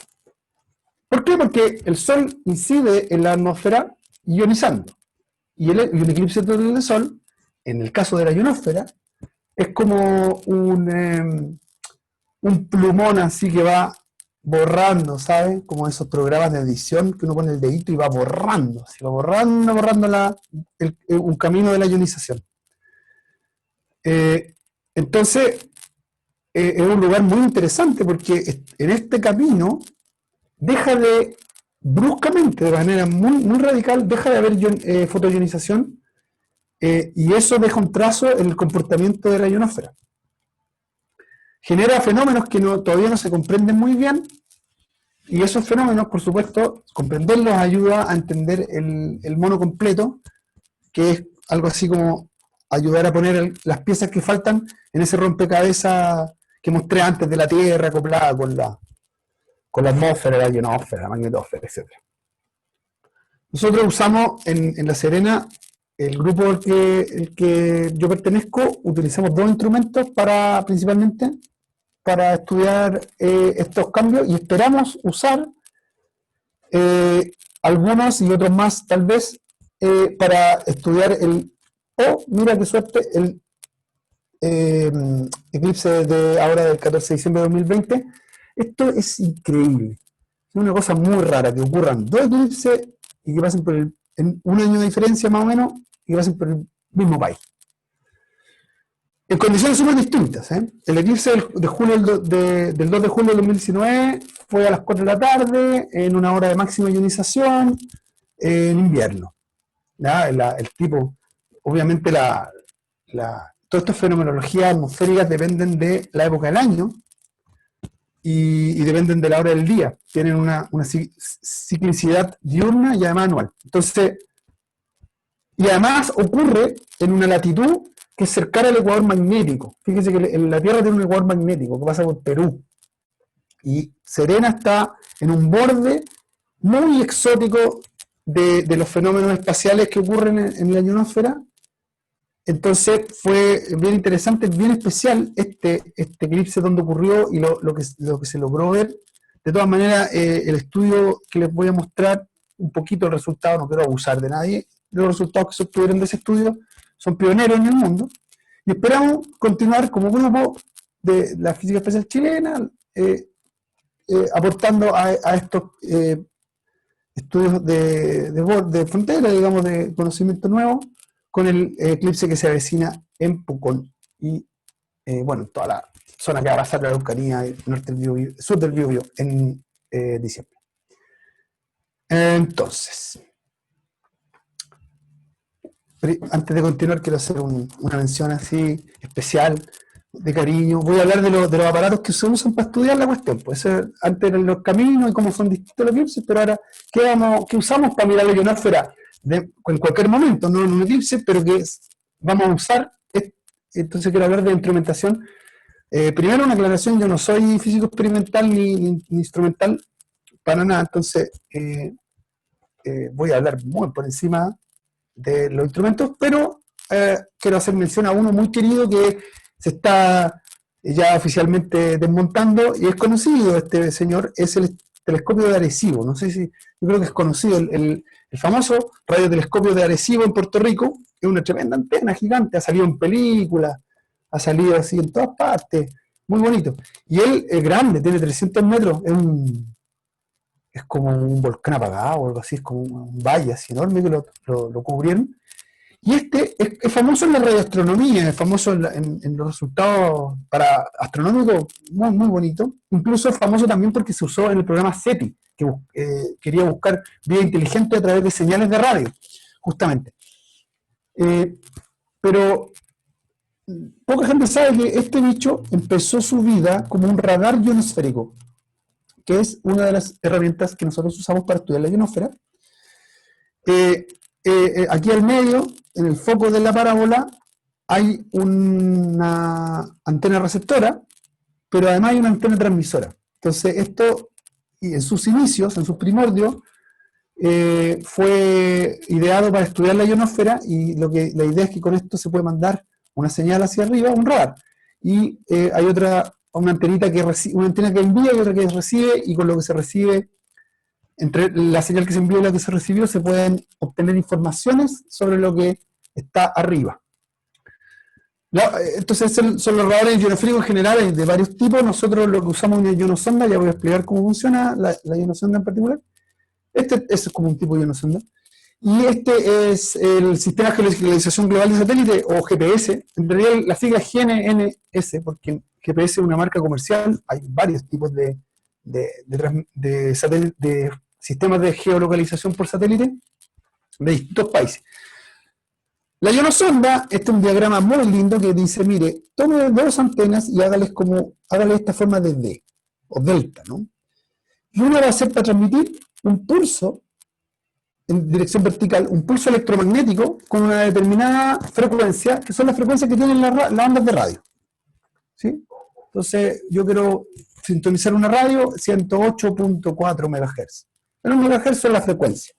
¿Por qué? Porque el Sol incide en la atmósfera ionizando. Y un eclipse total de Sol, en el caso de la ionosfera, es como un plumón así que va borrando, ¿sabes? Como esos programas de edición que uno pone el dedito y va borrando, así va borrando un camino de la ionización. Entonces, es un lugar muy interesante porque en este camino deja de, bruscamente, de manera muy radical, deja de haber fotoionización, y eso deja un trazo en el comportamiento de la ionosfera. Genera fenómenos que todavía no se comprenden muy bien, y esos fenómenos, por supuesto, comprenderlos ayuda a entender el mono completo, que es algo así como ayudar a poner las piezas que faltan en ese rompecabezas que mostré antes de la Tierra acoplada con la atmósfera, la ionosfera, la magnetosfera, etc. Nosotros usamos en La Serena, el grupo al que yo pertenezco, utilizamos dos instrumentos principalmente para estudiar estos cambios, y esperamos usar algunos y otros más tal vez para estudiar mira qué suerte, el eclipse de ahora del 14 de diciembre de 2020. Esto es increíble. Es una cosa muy rara que ocurran dos eclipses y que pasen en un año de diferencia más o menos, y que pasen por el mismo país. En condiciones súper distintas. El eclipse del 2 de julio del 2019 fue a las 4 de la tarde, en una hora de máxima ionización, en invierno. El tipo, obviamente todas estas fenomenologías atmosféricas dependen de la época del año y dependen de la hora del día. Tienen una ciclicidad diurna y además anual. Entonces, y además ocurre en una latitud que es cercana al ecuador magnético. Fíjense que la Tierra tiene un ecuador magnético que pasa por Perú. Y Serena está en un borde muy exótico de los fenómenos espaciales que ocurren en la ionosfera. Entonces fue bien interesante, bien especial este eclipse donde ocurrió y lo que se logró ver. De todas maneras, el estudio que les voy a mostrar, un poquito el resultado, no quiero abusar de nadie, los resultados que se obtuvieron de ese estudio son pioneros en el mundo, y esperamos continuar como grupo de la física espacial chilena, aportando a estos estudios de frontera, digamos, de conocimiento nuevo, con el eclipse que se avecina en Pucón y, bueno, toda la zona que va a pasar la Araucanía, norte del Biobío, sur del Biobío, en diciembre. Entonces, antes de continuar, quiero hacer una mención así especial, de cariño. Voy a hablar de los aparatos que se usan para estudiar la cuestión. Pues antes eran los caminos y cómo son distintos los eclipses, pero ahora, ¿qué usamos para mirar la ionosfera en cualquier momento? No en un eclipse, pero que vamos a usar. Entonces quiero hablar de instrumentación. Primero, una aclaración: yo no soy físico experimental ni instrumental para nada, entonces voy a hablar muy por encima de los instrumentos, pero quiero hacer mención a uno muy querido que se está ya oficialmente desmontando y es conocido. Este señor es el telescopio de Arecibo. No sé si, yo creo que es conocido el famoso radiotelescopio de Arecibo en Puerto Rico. Es una tremenda antena gigante, ha salido en películas, ha salido así en todas partes, muy bonito. Y él es grande, tiene 300 metros, es como un volcán apagado o algo así, es como un valle así enorme que lo cubrieron. Y este es famoso en la radioastronomía, es famoso en los resultados para astronómicos, muy, muy bonito. Incluso es famoso también porque se usó en el programa SETI, que quería buscar vida inteligente a través de señales de radio, justamente. Pero poca gente sabe que este bicho empezó su vida como un radar ionosférico, que es una de las herramientas que nosotros usamos para estudiar la ionosfera. Aquí al medio, en el foco de la parábola, hay una antena receptora, pero además hay una antena transmisora. Entonces esto, en sus inicios, en sus primordios, fue ideado para estudiar la ionosfera, y la idea es que con esto se puede mandar una señal hacia arriba, un radar. Y hay una antenita una antena que envía y otra que recibe, y con lo que se recibe, entre la señal que se envió y la que se recibió, se pueden obtener informaciones sobre lo que está arriba. Entonces son los radares ionosféricos generales de varios tipos. Nosotros lo que usamos es una ionosonda, ya voy a explicar cómo funciona la ionosonda en particular. Este es como un tipo de ionosonda. Y este es el Sistema de Geolocalización Global de Satélite, o GPS. En realidad la sigla es GNSS, porque GPS es una marca comercial. Hay varios tipos de sistemas de geolocalización por satélite de distintos países. La ionosonda, este es un diagrama muy lindo que dice, mire, tome dos antenas y hágale esta forma de D, o delta, ¿no? Y una va a ser para transmitir un pulso en dirección vertical, un pulso electromagnético con una determinada frecuencia, que son las frecuencias que tienen las ondas de radio. ¿Sí? Entonces, yo quiero sintonizar una radio 108.4 MHz. Pero un MHz son las frecuencias.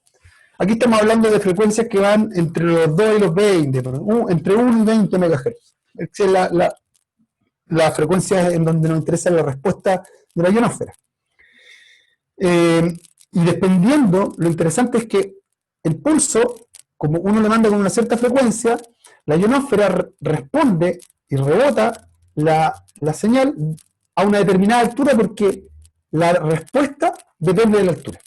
Aquí estamos hablando de frecuencias que van entre los 2 y los 20, entre 1 y 20 MHz. Esa es la frecuencia en donde nos interesa la respuesta de la ionosfera. Y dependiendo, lo interesante es que el pulso, como uno le manda con una cierta frecuencia, la ionosfera responde y rebota la señal a una determinada altura, porque la respuesta depende de la altura.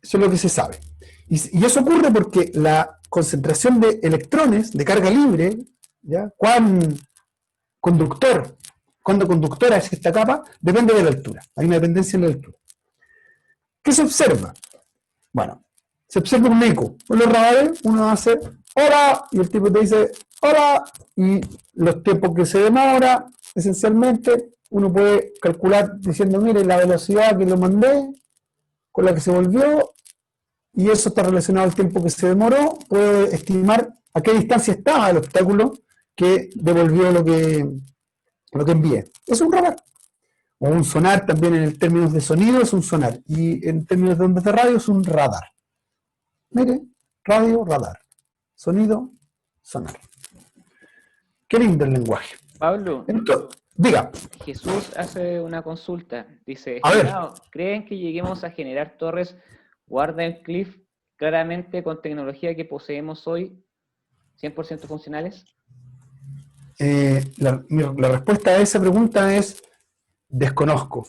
Eso es lo que se sabe. Y eso ocurre porque la concentración de electrones de carga libre, ¿ya? Cuán conductora es esta capa, depende de la altura. Hay una dependencia en la altura. ¿Qué se observa? Bueno, se observa un eco. Con los radares uno hace hola, y el tipo te dice hola, y los tiempos que se demora, esencialmente, uno puede calcular diciendo, mire, la velocidad que lo mandé, con la que se volvió, y eso está relacionado al tiempo que se demoró. Puedo estimar a qué distancia estaba el obstáculo que devolvió lo que envié. Es un radar. O un sonar también, en términos de sonido es un sonar, y en términos de ondas de radio es un radar. Mire, radio, radar. Sonido, sonar. Qué lindo el lenguaje. Pablo, Entonces, diga. Jesús hace una consulta. Dice, A ver. ¿creen que lleguemos a generar torres Wardenclyffe claramente con tecnología que poseemos hoy, 100% funcionales? La respuesta a esa pregunta es desconozco.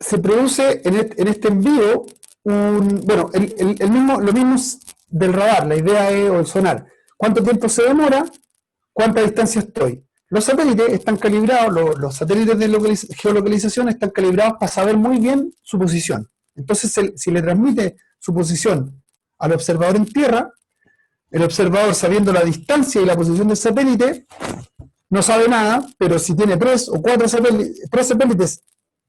se produce en este envío bueno, lo mismo del radar, la idea es, o el sonar, cuánto tiempo se demora, cuánta distancia estoy. Los satélites están calibrados, los satélites de geolocalización están calibrados para saber muy bien su posición. Entonces, si le transmite su posición al observador en tierra, el observador, sabiendo la distancia y la posición del satélite, no sabe nada, pero si tiene 3 o 4 satélites,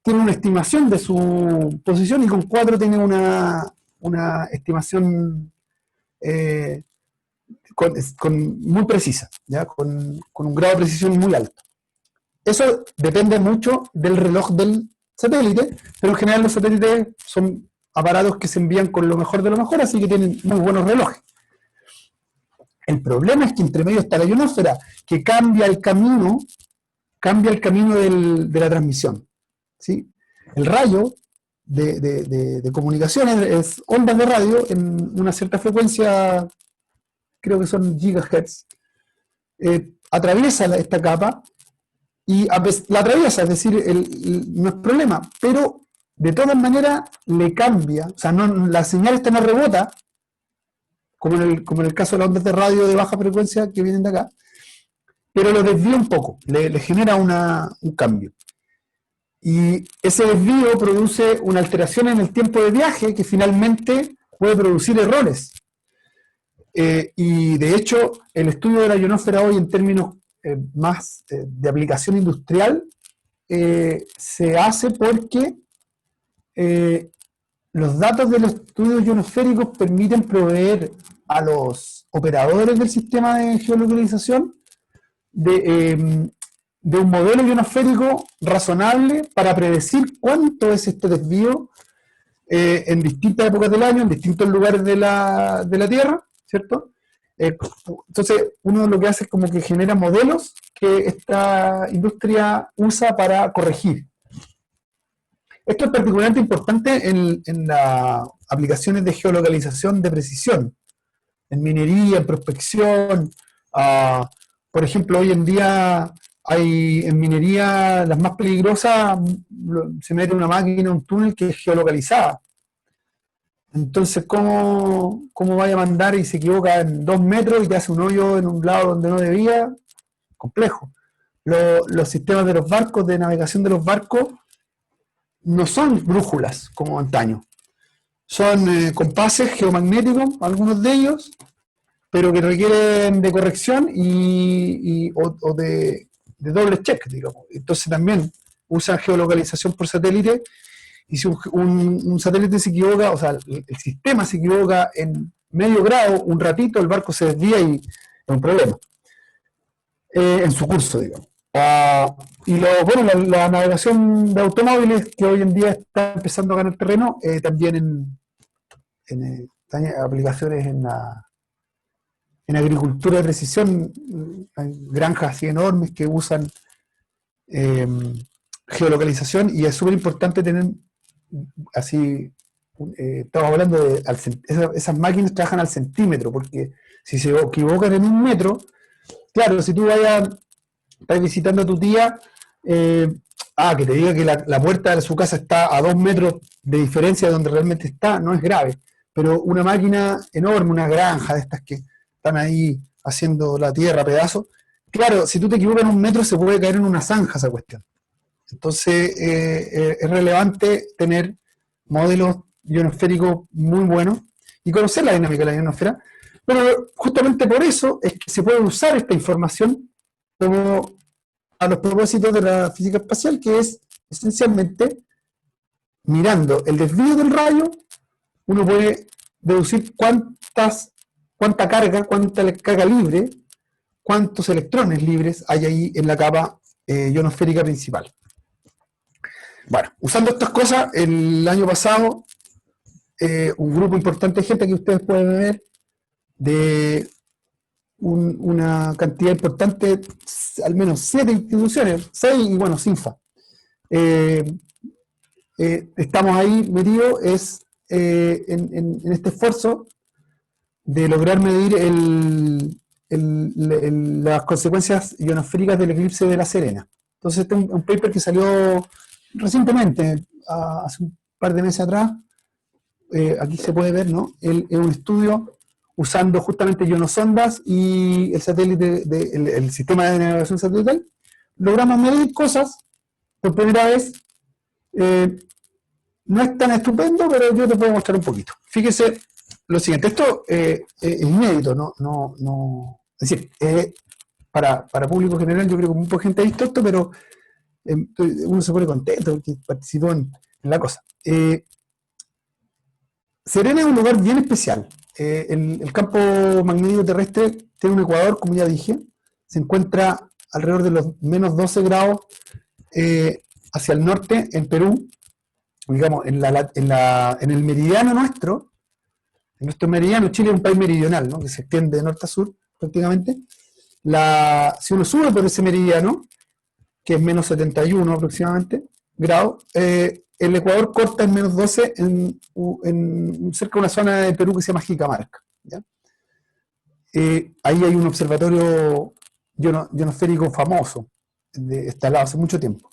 tiene una estimación de su posición, y con 4 tiene una estimación muy precisa, ¿ya? Con un grado de precisión muy alto. Eso depende mucho del reloj del satélite, pero en general los satélites son aparatos que se envían con lo mejor de lo mejor, así que tienen muy buenos relojes. El problema es que entre medio está la ionosfera, que cambia el camino de la transmisión, ¿sí? El rayo de comunicaciones es ondas de radio en una cierta frecuencia, creo que son gigahertz, atraviesa esta capa, y la atraviesa, es decir, no es problema, pero de todas maneras le cambia, o sea, la señal esta no rebota, como en el caso de las ondas de radio de baja frecuencia que vienen de acá, pero lo desvía un poco, le genera un cambio. Y ese desvío produce una alteración en el tiempo de viaje que finalmente puede producir errores. Y de hecho, el estudio de la ionosfera hoy en términos más de aplicación industrial se hace porque los datos de los estudios ionosféricos permiten proveer a los operadores del sistema de geolocalización de un modelo ionosférico razonable para predecir cuánto es este desvío en distintas épocas del año, en distintos lugares de la Tierra, ¿cierto? Entonces, uno lo que hace es como que genera modelos que esta industria usa para corregir. Esto es particularmente importante en las aplicaciones de geolocalización de precisión, en minería, en prospección. Por ejemplo, hoy en día hay en minería las más peligrosas, se mete una máquina, un túnel que es geolocalizada. Entonces, ¿cómo vaya a mandar y se equivoca en 2 metros y te hace un hoyo en un lado donde no debía? Complejo. Los sistemas de los barcos, de navegación de los barcos, no son brújulas como antaño. Son compases geomagnéticos, algunos de ellos, pero que requieren de corrección o de doble check, digamos. Entonces también usan geolocalización por satélite, y si un satélite se equivoca, o sea, el sistema se equivoca en medio grado, un ratito, el barco se desvía y es un problema. En su curso, digamos. Y la navegación de automóviles, que hoy en día está empezando a ganar terreno, también en aplicaciones en agricultura de precisión, hay granjas así enormes que usan geolocalización, y es súper importante tener así, estamos hablando de esas máquinas trabajan al centímetro, porque si se equivocan en 1 metro, claro, si tú estás visitando a tu tía, que te diga que la puerta de su casa está a 2 metros de diferencia de donde realmente está, no es grave. Pero una máquina enorme, una granja de estas que están ahí haciendo la tierra a pedazos, claro, si tú te equivocas en 1 metro se puede caer en una zanja esa cuestión. Entonces es relevante tener modelos ionosféricos muy buenos y conocer la dinámica de la ionosfera. Pero justamente por eso es que se puede usar esta información como a los propósitos de la física espacial, que es esencialmente mirando el desvío del rayo, uno puede deducir cuánta carga libre, cuántos electrones libres hay ahí en la capa ionosférica principal. Bueno, usando estas cosas, el año pasado, un grupo importante de gente que ustedes pueden ver, de una cantidad importante, al menos 7 instituciones, 6 y bueno, CINFA. Estamos ahí metidos en este esfuerzo de lograr medir las consecuencias ionosféricas del eclipse de La Serena. Entonces, este es un paper que salió recientemente, hace un par de meses atrás, aquí se puede ver, ¿no? Es un estudio usando justamente ionosondas y el satélite, el sistema de navegación satelital. Logramos medir cosas por primera vez. No es tan estupendo, pero yo te puedo mostrar un poquito. Fíjese lo siguiente, esto es inédito, es decir, para público general yo creo que muy poca gente ha visto esto, pero uno se pone contento porque participó en la cosa. Serena es un lugar bien especial. El campo magnético terrestre tiene un ecuador, como ya dije, se encuentra alrededor de los menos 12 grados hacia el norte, en Perú, digamos, en el meridiano nuestro. En nuestro meridiano, Chile es un país meridional, ¿no? Que se extiende de norte a sur prácticamente. Si uno sube por ese meridiano, que es menos 71 aproximadamente grados, el Ecuador corta en menos 12 cerca de una zona de Perú que se llama Jicamarca. ¿Ya? Ahí hay un observatorio ionosférico famoso, instalado hace mucho tiempo.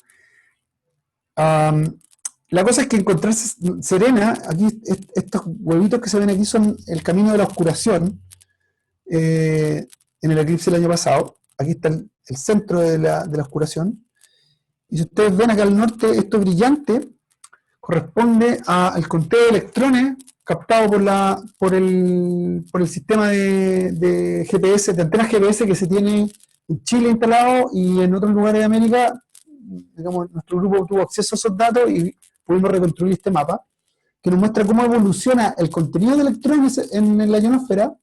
La cosa es que encontrarse Serena, aquí estos huevitos que se ven aquí son el camino de la oscuración en el eclipse del año pasado. Aquí está el centro de la oscuración. Y si ustedes ven acá al norte, esto brillante corresponde al conteo de electrones captado por el sistema de GPS, de antenas GPS que se tiene en Chile instalado y en otros lugares de América. Digamos, nuestro grupo tuvo acceso a esos datos y pudimos reconstruir este mapa que nos muestra cómo evoluciona el contenido de electrones en la ionosfera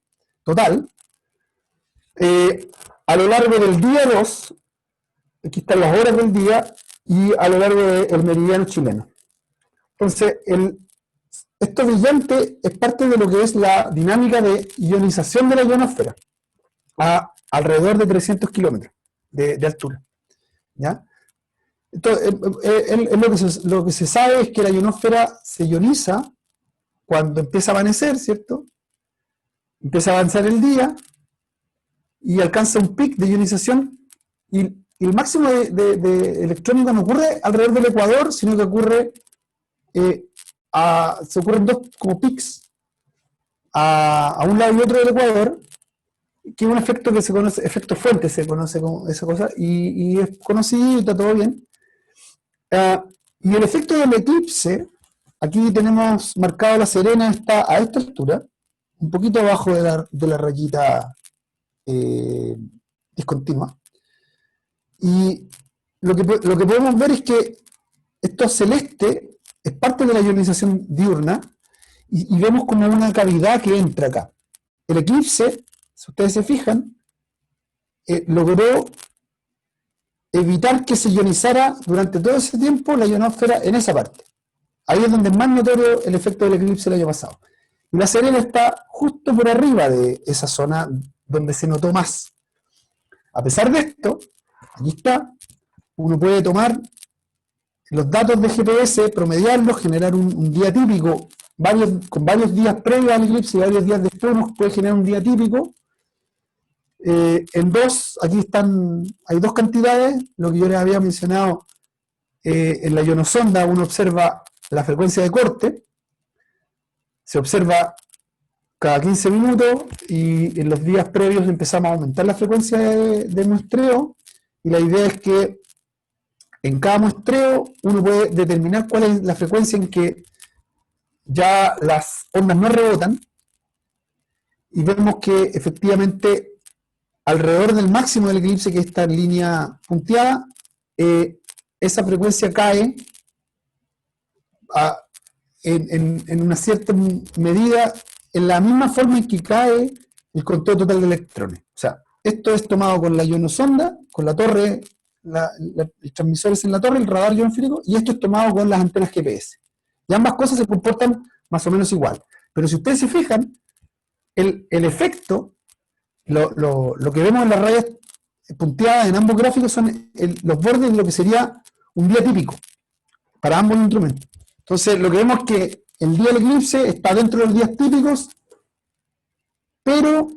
total a lo largo del día 2. Aquí están las horas del día y a lo largo del meridiano chileno. Entonces, esto brillante es parte de lo que es la dinámica de ionización de la ionosfera a alrededor de 300 kilómetros de altura. ¿Ya? Entonces, lo que se sabe es que la ionosfera se ioniza cuando empieza a amanecer, ¿cierto? Empieza a avanzar el día y alcanza un pic de ionización y el máximo de electrónica no ocurre alrededor del ecuador, sino que ocurre se ocurren dos como pics a un lado y otro del ecuador, que es un efecto que se conoce, efecto fuente se conoce como esa cosa, y es conocido y está todo bien. Y el efecto del eclipse, aquí tenemos marcado la Serena, está a esta altura, un poquito abajo de la rayita discontinua. Y lo que podemos ver es que esto celeste es parte de la ionización diurna y vemos como una cavidad que entra acá. El eclipse, si ustedes se fijan, logró evitar que se ionizara durante todo ese tiempo la ionosfera en esa parte. Ahí es donde es más notorio el efecto del eclipse el año pasado. Y la Serena está justo por arriba de esa zona donde se notó más. A pesar de esto, aquí está, uno puede tomar los datos de GPS, promediarlos, generar un día típico, con varios días previos al eclipse y varios días después uno puede generar un día típico. Aquí hay dos cantidades, lo que yo les había mencionado, en la ionosonda uno observa la frecuencia de corte, se observa cada 15 minutos y en los días previos empezamos a aumentar la frecuencia de muestreo y la idea es que en cada muestreo uno puede determinar cuál es la frecuencia en que ya las ondas no rebotan y vemos que efectivamente alrededor del máximo del eclipse, que es esta línea punteada, esa frecuencia cae en una cierta medida en la misma forma en que cae el conteo total de electrones. O sea, esto es tomado con la ionosonda, con la torre, el transmisor es en la torre, el radar ionosférico, y esto es tomado con las antenas GPS. Y ambas cosas se comportan más o menos igual. Pero si ustedes se fijan, el efecto, lo que vemos en las rayas punteadas en ambos gráficos son los bordes de lo que sería un día típico para ambos instrumentos. Entonces, lo que vemos es que el día del eclipse está dentro de los días típicos, pero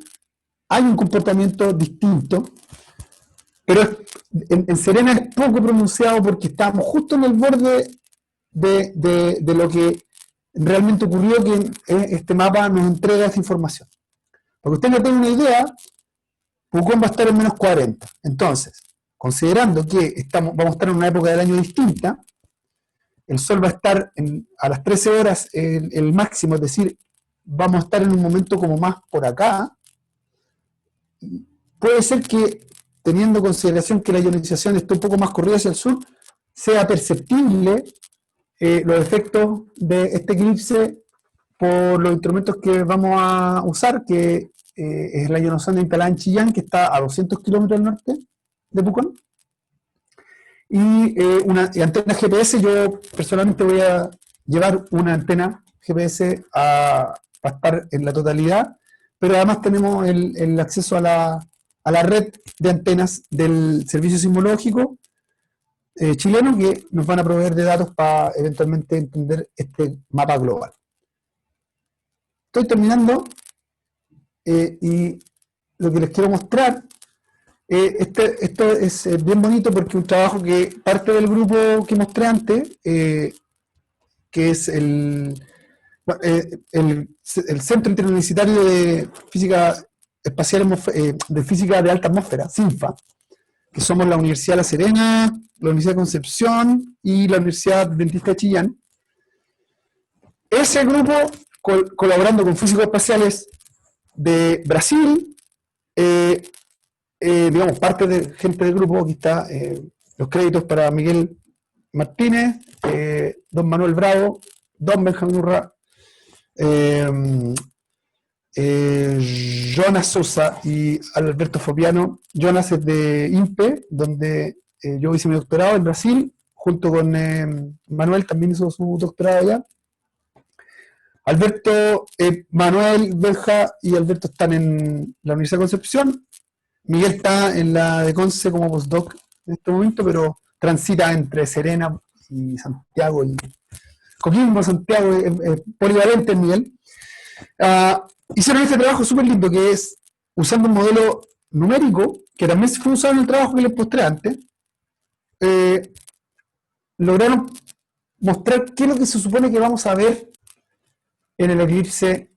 hay un comportamiento distinto. Pero en Serena es poco pronunciado porque estamos justo en el borde de lo que realmente ocurrió, que este mapa nos entrega esta información. Para que usted no tenga una idea, Pucón va a estar en menos 40. Entonces, considerando que vamos a estar en una época del año distinta, el Sol va a estar a las 13 horas el máximo, es decir, vamos a estar en un momento como más por acá. Puede ser que, teniendo en consideración que la ionización está un poco más corrida hacia el sur, sea perceptible los efectos de este eclipse por los instrumentos que vamos a usar, que es la ionosonda instalada en Chillán, que está a 200 kilómetros al norte de Pucón. Y antena GPS, yo personalmente voy a llevar una antena GPS a estar en la totalidad, pero además tenemos el acceso a la red de antenas del Servicio Sismológico chileno, que nos van a proveer de datos para eventualmente entender este mapa global. Estoy terminando y lo que les quiero mostrar, esto es bien bonito porque un trabajo que parte del grupo que mostré antes, que es el Centro Interuniversitario de Física Espacial, de Física de Alta Atmósfera, CINFA, que somos la Universidad de La Serena, la Universidad de Concepción y la Universidad Adventista de Chillán. Ese grupo, colaborando con físicos espaciales de Brasil, digamos, parte de gente del grupo, aquí está los créditos para Miguel Martínez, don Manuel Bravo, don Benjamín Urra, Jonas Sosa y Alberto Fopiano. Jonas es de INPE, donde yo hice mi doctorado en Brasil, junto con Manuel, también hizo su doctorado allá. Alberto, Manuel, Benja y Alberto están en la Universidad de Concepción. Miguel está en la de Conce como postdoc en este momento, pero transita entre Serena y Santiago y Coquimbo, Santiago, polivalente en Miguel. Hicieron este trabajo súper lindo, que es usando un modelo numérico, que también fue usado en el trabajo que les mostré antes. Lograron mostrar qué es lo que se supone que vamos a ver en el eclipse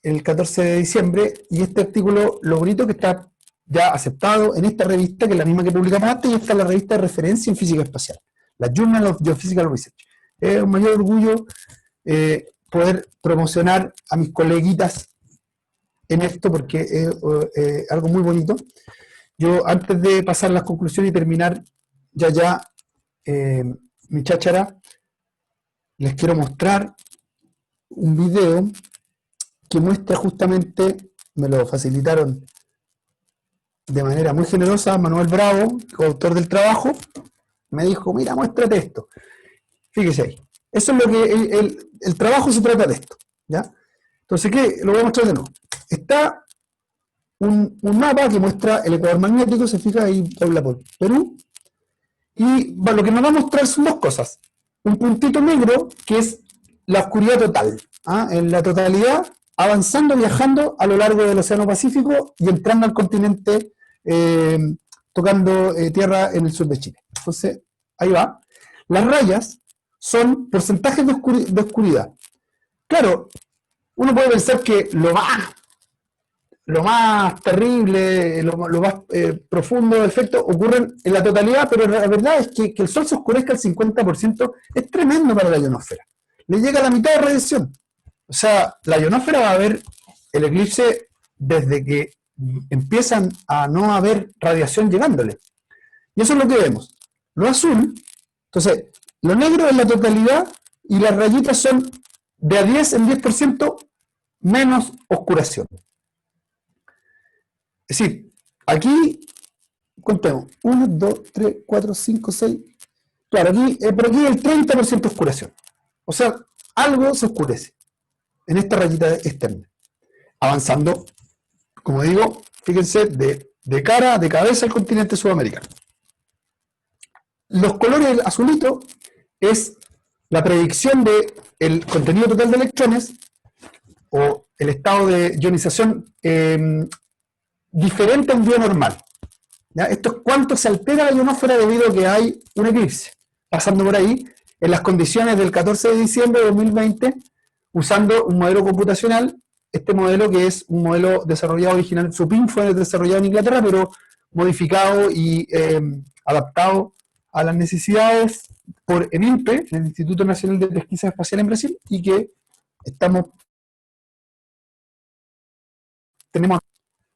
el 14 de diciembre, y este artículo, lo bonito que está ya aceptado en esta revista, que es la misma que publicamos antes, y esta es la revista de referencia en física espacial, la Journal of Geophysical Research. Es un mayor orgullo poder promocionar a mis coleguitas en esto, porque es algo muy bonito. Yo, antes de pasar las conclusiones y terminar mi cháchara, les quiero mostrar un video que muestra justamente, me lo facilitaron de manera muy generosa, Manuel Bravo, coautor del trabajo, me dijo, mira, muéstrate esto. Fíjese ahí. Eso es lo que el trabajo se trata de esto, ¿ya? Entonces, ¿qué? Lo voy a mostrar de nuevo. Está un mapa que muestra el ecuador magnético, se fija ahí, habla por Perú, y lo que nos va a mostrar son dos cosas. Un puntito negro, que es la oscuridad total, en la totalidad, avanzando, viajando a lo largo del Océano Pacífico y entrando al continente, tocando tierra en el sur de Chile. Entonces, ahí va. Las rayas son porcentajes de oscuridad. Claro, uno puede pensar que lo más terrible, lo más profundo de efectos ocurren en la totalidad, pero la verdad es que el Sol se oscurezca al 50% es tremendo para la ionosfera. Le llega a la mitad de radiación. O sea, la ionosfera va a ver el eclipse desde que empiezan a no haber radiación llegándole. Y eso es lo que vemos. Lo azul, entonces, lo negro es la totalidad y las rayitas son de a 10 en 10% menos oscuración. Es decir, aquí, contemos, 1, 2, 3, 4, 5, 6, claro, por aquí el 30% oscuración. O sea, algo se oscurece en esta rayita externa. Avanzando, como digo, fíjense, de cabeza al continente sudamericano. Los colores azulitos es la predicción del contenido total de electrones o el estado de ionización diferente a un día normal. ¿Ya? Esto es cuánto se altera la ionosfera debido a que hay un eclipse. pasando por ahí, en las condiciones del 14 de diciembre de 2020, usando un modelo computacional, este modelo que es un modelo desarrollado original, Supin fue desarrollado en Inglaterra, pero modificado y adaptado a las necesidades por el INPE, el Instituto Nacional de Pesquisa Espacial en Brasil, y que tenemos,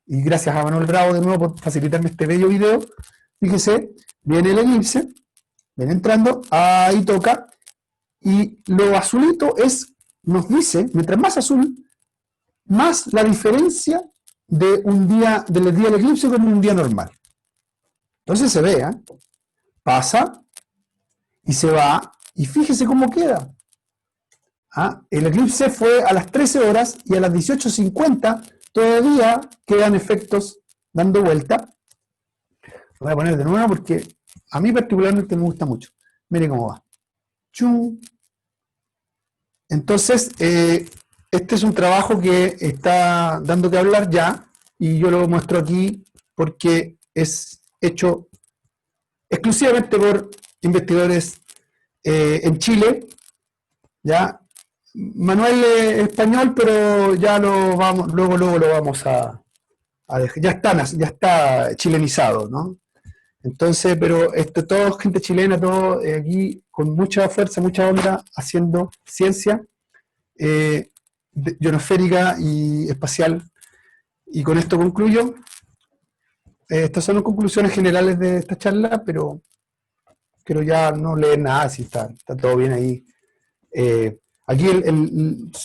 y gracias a Manuel Bravo de nuevo por facilitarme este bello video. Fíjese, viene el eclipse, viene entrando, ahí toca, y lo azulito nos dice, mientras más azul, más la diferencia de un día, del día del eclipse con un día normal. Entonces se ve, pasa y se va, y fíjese cómo queda. El eclipse fue a las 13 horas y a las 18:50 todavía quedan efectos dando vuelta. Lo voy a poner de nuevo porque a mí particularmente me gusta mucho. Miren cómo va. ¡Chum! Entonces, este es un trabajo que está dando que hablar ya, y yo lo muestro aquí porque es hecho exclusivamente por investigadores en Chile, ¿ya? Manuel es español, pero ya luego lo vamos a dejar. Ya está chilenizado, ¿no? Entonces, pero todo gente chilena, todo aquí con mucha fuerza, mucha onda, haciendo ciencia ionosférica y espacial. Y con esto concluyo. Estas son las conclusiones generales de esta charla, pero quiero ya no leer nada, si está todo bien ahí. Aquí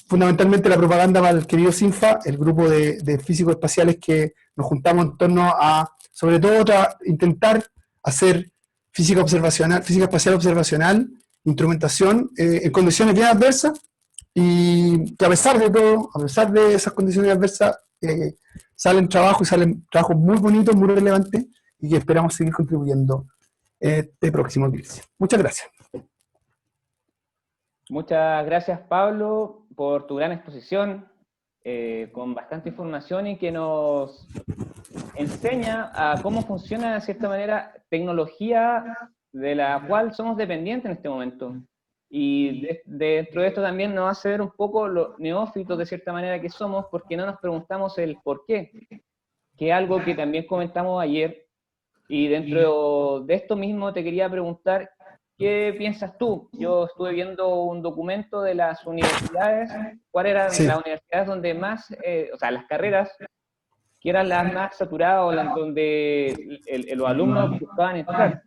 fundamentalmente la propaganda para el querido CINFA, el grupo de físicos espaciales que nos juntamos en torno a, sobre todo, intentar hacer física espacial observacional, instrumentación en condiciones bien adversas, y que a pesar de todo, a pesar de esas condiciones adversas, salen trabajos muy bonitos, muy relevantes, y que esperamos seguir contribuyendo este próximo eclipse. Muchas gracias. Muchas gracias, Pablo, por tu gran exposición, con bastante información y que nos enseña a cómo funciona, de cierta manera, tecnología de la cual somos dependientes en este momento. Y dentro de esto también nos hace ver un poco los neófitos, de cierta manera, que somos, porque no nos preguntamos el por qué, que es algo que también comentamos ayer. Y dentro de esto mismo te quería preguntar, ¿qué piensas tú? Yo estuve viendo un documento de las universidades, ¿cuáles eran las universidades donde más, o sea, las carreras que eran las más saturadas o las donde los alumnos buscaban entrar?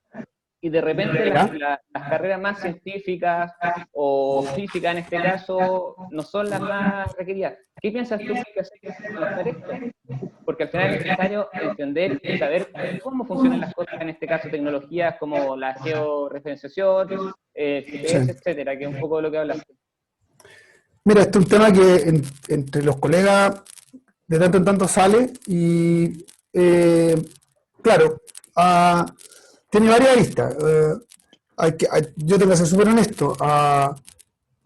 Y de repente las carreras más científicas o físicas en este caso no son las más requeridas. ¿Qué piensas tú que hay que hacer para hacer esto? Porque al final es necesario entender y saber cómo funcionan las cosas, en este caso tecnologías como la georreferenciación, GPS, etcétera, que es un poco de lo que hablaste. Mira, este es un tema que entre los colegas de tanto en tanto sale, y claro, tiene varias aristas. Yo tengo que ser súper honesto.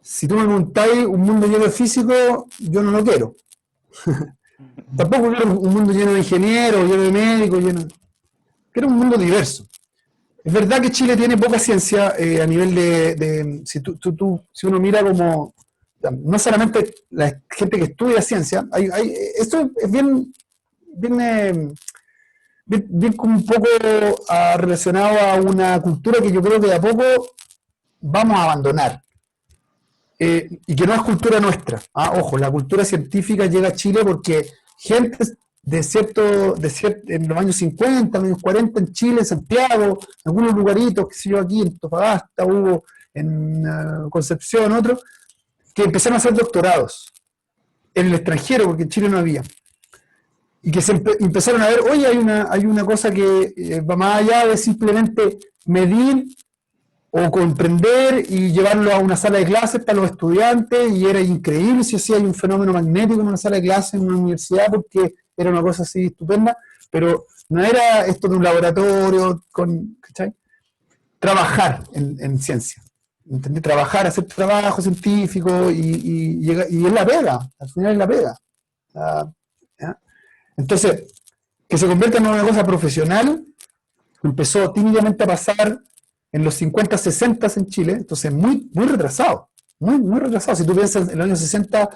Si tú me preguntáis un mundo lleno de físicos, yo no lo quiero. Tampoco quiero un mundo lleno de ingenieros, lleno de médicos, quiero un mundo diverso. Es verdad que Chile tiene poca ciencia a nivel si uno mira como, no solamente la gente que estudia ciencia, esto es bien como un poco relacionado a una cultura que yo creo que de a poco vamos a abandonar. Y que no es cultura nuestra. Ojo, la cultura científica llega a Chile porque gente en los años 50, años 40 en Chile, en Santiago, en algunos lugaritos, que sé yo, aquí en Antofagasta, hubo en Concepción, otros, que empezaron a hacer doctorados en el extranjero, porque en Chile no había. Y que empezaron a ver, oye, hay una cosa que va más allá de simplemente medir o comprender y llevarlo a una sala de clases para los estudiantes, y era increíble si así hay un fenómeno magnético en una sala de clases en una universidad, porque era una cosa así estupenda, pero no era esto de un laboratorio, ¿cachai? Trabajar en ciencia, ¿entendés? Trabajar, hacer trabajo científico y es la pega, al final es la pega. ¿Ya? Entonces, que se convierta en una cosa profesional, empezó tímidamente a pasar en los 50, 60 en Chile, entonces muy, muy retrasado, muy, muy retrasado. Si tú piensas en los años 60,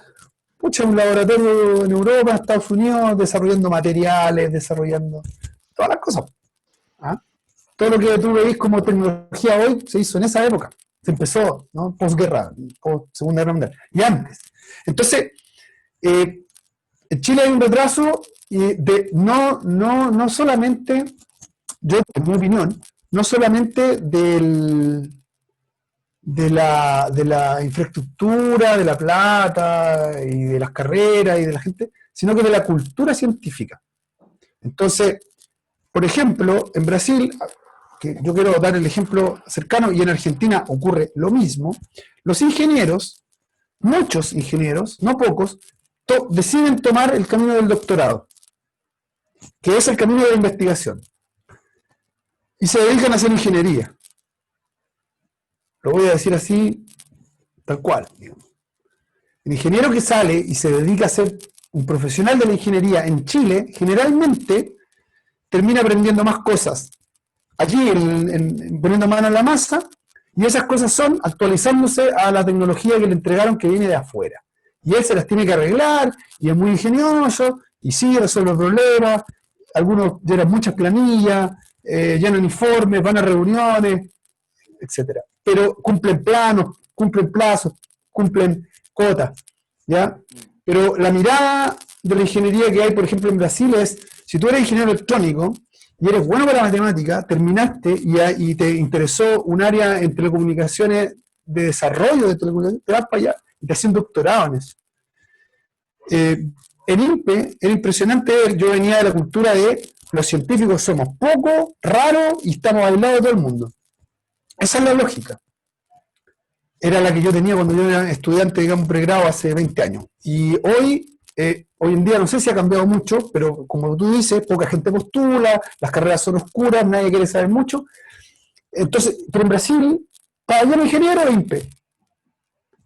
pucha, un laboratorio en Europa, en Estados Unidos, desarrollando materiales, desarrollando todas las cosas. ¿Ah? Todo lo que tú veis como tecnología hoy se hizo en esa época. Se empezó, ¿no? Posguerra, post Segunda Guerra Mundial, y antes. Entonces, en Chile hay un retraso no solamente, yo, en mi opinión, no solamente de la infraestructura, de la plata y de las carreras y de la gente, sino que de la cultura científica. Entonces, por ejemplo, en Brasil, que yo quiero dar el ejemplo cercano, y en Argentina ocurre lo mismo, los ingenieros, muchos ingenieros, no pocos, deciden tomar el camino del doctorado, que es el camino de la investigación, y se dedican a hacer ingeniería. Lo voy a decir así, tal cual. Digamos. El ingeniero que sale y se dedica a ser un profesional de la ingeniería en Chile, generalmente termina aprendiendo más cosas allí, poniendo mano en la masa, y esas cosas son actualizándose a la tecnología que le entregaron que viene de afuera. Y él se las tiene que arreglar, y es muy ingenioso, y sí, resuelve problemas, algunos llenan muchas planillas, llenan informes, van a reuniones, etcétera. Pero cumplen planos, cumplen plazos, cumplen cotas, ¿ya? Pero la mirada de la ingeniería que hay, por ejemplo, en Brasil es, si tú eres ingeniero electrónico y eres bueno para la matemática, terminaste y te interesó un área en telecomunicaciones, de desarrollo de telecomunicaciones, te vas para allá y te haces un doctorado en eso. En INPE era impresionante ver, yo venía de la cultura de los científicos somos pocos, raros y estamos al lado de todo el mundo. Esa es la lógica. Era la que yo tenía cuando yo era estudiante, digamos, pregrado hace 20 años. Y hoy en día no sé si ha cambiado mucho, pero como tú dices, poca gente postula, las carreras son oscuras, nadie quiere saber mucho. Entonces, pero en Brasil, para allá un ingeniero o INPE.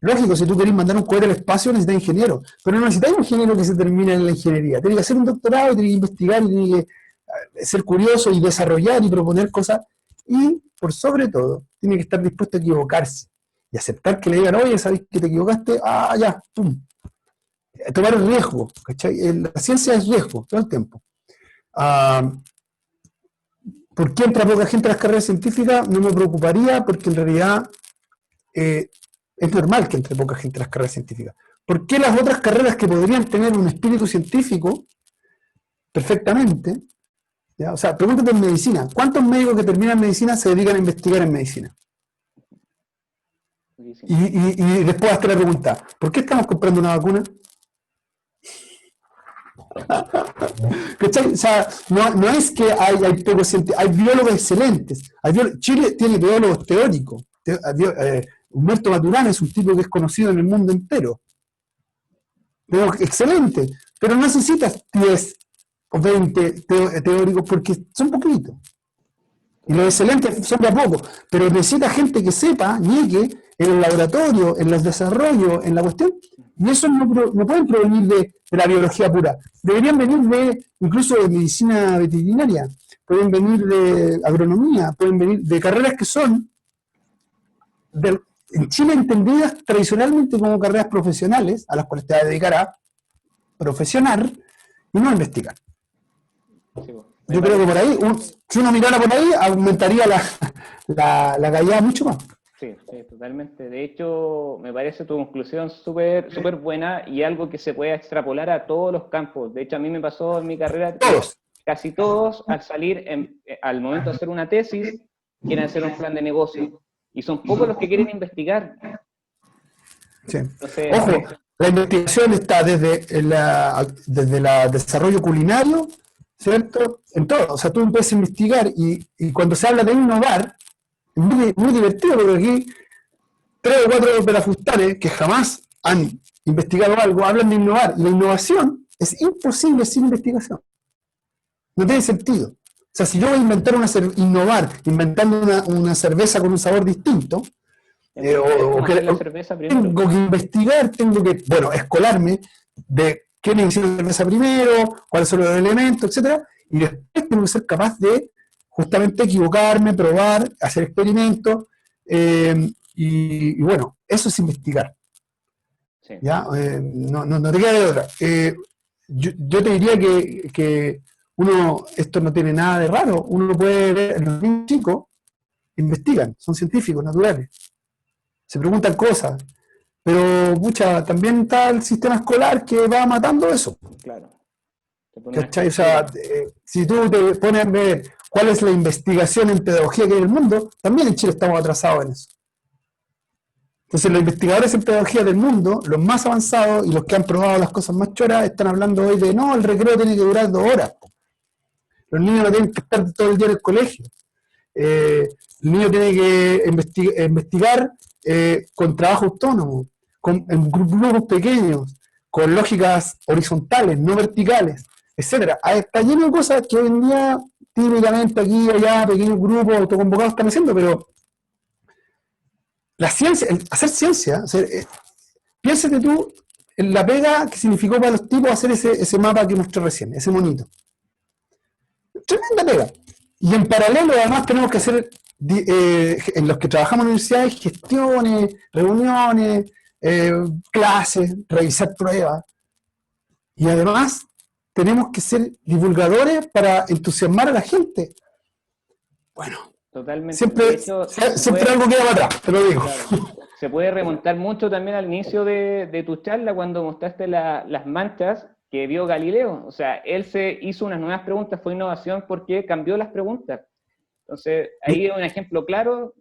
Lógico, si tú querés mandar un cohete al espacio, necesitas ingeniero. Pero no necesitas un ingeniero que se termine en la ingeniería. Tienes que hacer un doctorado, tienes que investigar, tienes que ser curioso y desarrollar y proponer cosas. Y, por sobre todo, tiene que estar dispuesto a equivocarse. Y aceptar que le digan, oye, ¿sabes que te equivocaste? Ah, ya, pum. Tomar el riesgo, ¿cachai? La ciencia es riesgo, todo el tiempo. ¿Por qué entra poca gente a las carreras científicas? No me preocuparía, porque en realidad es normal que entre poca gente a las carreras científicas. ¿Por qué las otras carreras que podrían tener un espíritu científico perfectamente? ¿Ya? O sea, pregúntate en medicina. ¿Cuántos médicos que terminan medicina se dedican a investigar en medicina? Y después hazte la pregunta, ¿por qué estamos comprando una vacuna? ¿Cachai? O sea, no es que hay pocos científicos, hay biólogos excelentes. Chile tiene biólogos teóricos. Humberto Maturana es un tipo que es conocido en el mundo entero. Pero excelente, pero no necesitas 10 o 20 teóricos porque son poquitos. Y los excelentes son de a poco, pero necesita gente que sepa, niegue, en el laboratorio, en los desarrollos, en la cuestión, y eso no pueden provenir de la biología pura. Deberían venir incluso de medicina veterinaria, pueden venir de agronomía, pueden venir de carreras que son, en Chile entendidas tradicionalmente como carreras profesionales, a las cuales te vas a dedicar a profesionar y no a investigar. Sí, yo creo que por ahí, si uno mirara por ahí, aumentaría la calidad mucho más. Sí, totalmente. De hecho, me parece tu conclusión súper buena y algo que se puede extrapolar a todos los campos. De hecho, a mí me pasó en mi carrera, casi todos al salir, al momento de hacer una tesis, quieren hacer un plan de negocio. Y son pocos los que quieren investigar. Sí. Entonces, ojo, la investigación está desde el desarrollo culinario, ¿cierto? En todo. O sea, tú empiezas a investigar y cuando se habla de innovar, es muy divertido, porque aquí 3 o 4 pelafustales que jamás han investigado algo hablan de innovar. Y la innovación es imposible sin investigación. No tiene sentido. O sea, si yo voy a inventar innovar inventando una cerveza con un sabor distinto, tengo que investigar, tengo que, escolarme de quién hizo la cerveza primero, cuáles son los elementos, etcétera, y después tengo que ser capaz de justamente equivocarme, probar, hacer experimentos, y bueno, eso es investigar. Sí. ¿Ya? No te queda de otra. Yo te diría que uno, esto no tiene nada de raro, uno puede ver, los niños chicos investigan, son científicos naturales, se preguntan cosas, pero mucha, también está el sistema escolar que va matando eso. Claro. Te pone una ¿Cachai? O sea, estructura. si tú te pones a ver cuál es la investigación en pedagogía que hay en el mundo, también en Chile estamos atrasados en eso. Entonces los investigadores en pedagogía del mundo, los más avanzados y los que han probado las cosas más choras, están hablando hoy de no, el recreo tiene que durar 2 horas. Los niños no tienen que estar todo el día en el colegio. El niño tiene que investigar con trabajo autónomo, en grupos pequeños, con lógicas horizontales, no verticales, etcétera. Está lleno de cosas que hoy en día, típicamente aquí y allá, pequeños grupos autoconvocados están haciendo, pero la ciencia, hacer ciencia, piénsate tú en la pega que significó para los tipos hacer ese mapa que mostré recién, ese monito. Tremenda pega. Y en paralelo, además, tenemos que hacer, en los que trabajamos en universidades, gestiones, reuniones, clases, revisar pruebas. Y además, tenemos que ser divulgadores para entusiasmar a la gente. Bueno, Totalmente. De siempre, hecho, siempre algo queda para atrás, te lo digo. claro, se puede remontar mucho también al inicio de tu charla cuando mostraste las manchas que vio Galileo. O sea, él se hizo unas nuevas preguntas, fue innovación porque cambió las preguntas. Entonces, ahí es un ejemplo claro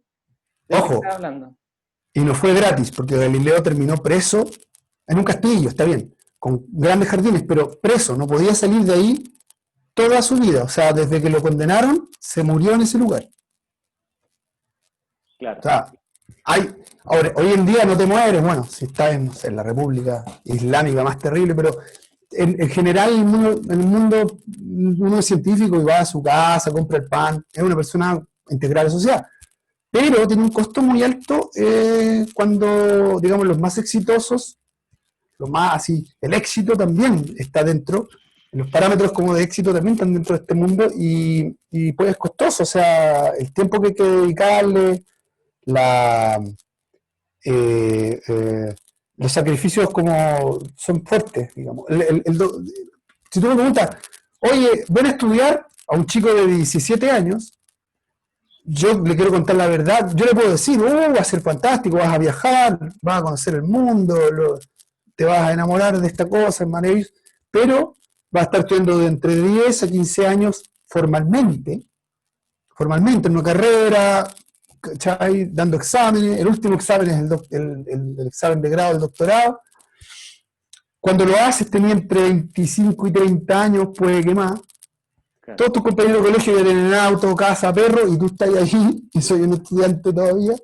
de lo que Ojo, estaba hablando. y no fue gratis, porque Galileo terminó preso en un castillo, está bien, con grandes jardines, pero preso, no podía salir de ahí toda su vida. O sea, desde que lo condenaron, se murió en ese lugar. O Claro, sea, ahora, hoy en día no te mueres, bueno, si estás en, no sé, en la República Islámica más terrible, pero en general en el mundo uno es científico y va a su casa, compra el pan, es una persona integral a la sociedad. Pero tiene un costo muy alto cuando, digamos, los más exitosos, los más así, el éxito también está dentro, los parámetros como de éxito también están dentro de este mundo y pues es costoso, o sea, el tiempo que hay que dedicarle, la, eh, eh, los sacrificios como son fuertes, digamos. Si tú me preguntas, oye, ven a estudiar a un chico de 17 años, yo le quiero contar la verdad, yo le puedo decir, va a ser fantástico, vas a viajar, vas a conocer el mundo, te vas a enamorar de esta cosa, es maravilloso, pero va a estar estudiando de entre 10 a 15 años formalmente en una carrera, ¿cachai? Dando exámenes, el último examen es el examen de grado del doctorado. Cuando lo haces tenía entre 25 y 30 años, puede que más. claro. Todos tus compañeros de colegio ya tienen auto, casa, perro, y tú estás ahí, y soy un estudiante todavía.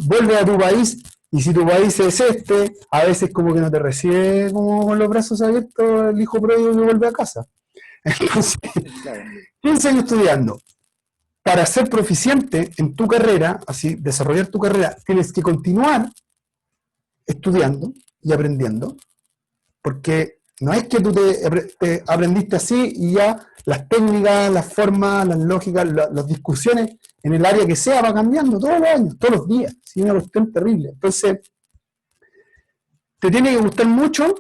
Vuelves a tu país, y si tu país es este, a veces como que no te recibe como con los brazos abiertos el hijo pródigo que vuelve a casa. Entonces, Claro. 15 años estudiando. Para ser proficiente en tu carrera, así, desarrollar tu carrera, tienes que continuar estudiando y aprendiendo, porque no es que tú te aprendiste así y ya las técnicas, las formas, las lógicas, las discusiones en el área que sea va cambiando todos los años, todos los días. Es una cuestión terrible. Entonces, te tiene que gustar mucho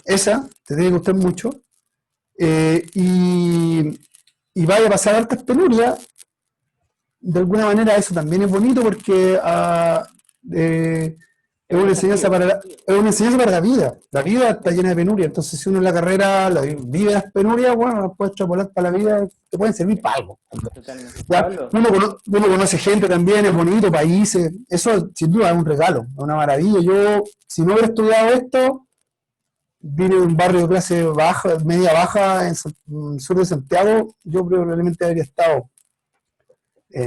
te tiene que gustar mucho, y vaya a pasar hartas penurias. De alguna manera eso también es bonito porque Es un desafío. es una enseñanza para la vida. La vida está llena de penurias, entonces si uno en la carrera vive las penurias, bueno, las puedes extrapolar para la vida, te pueden servir para algo. Totalmente. Ya, Pablo, uno conoce gente también, es bonito, países, eso sin duda es un regalo, es una maravilla. Yo, si no hubiera estudiado esto, vine de un barrio de clase baja, media baja, en el sur de Santiago, yo probablemente habría estado,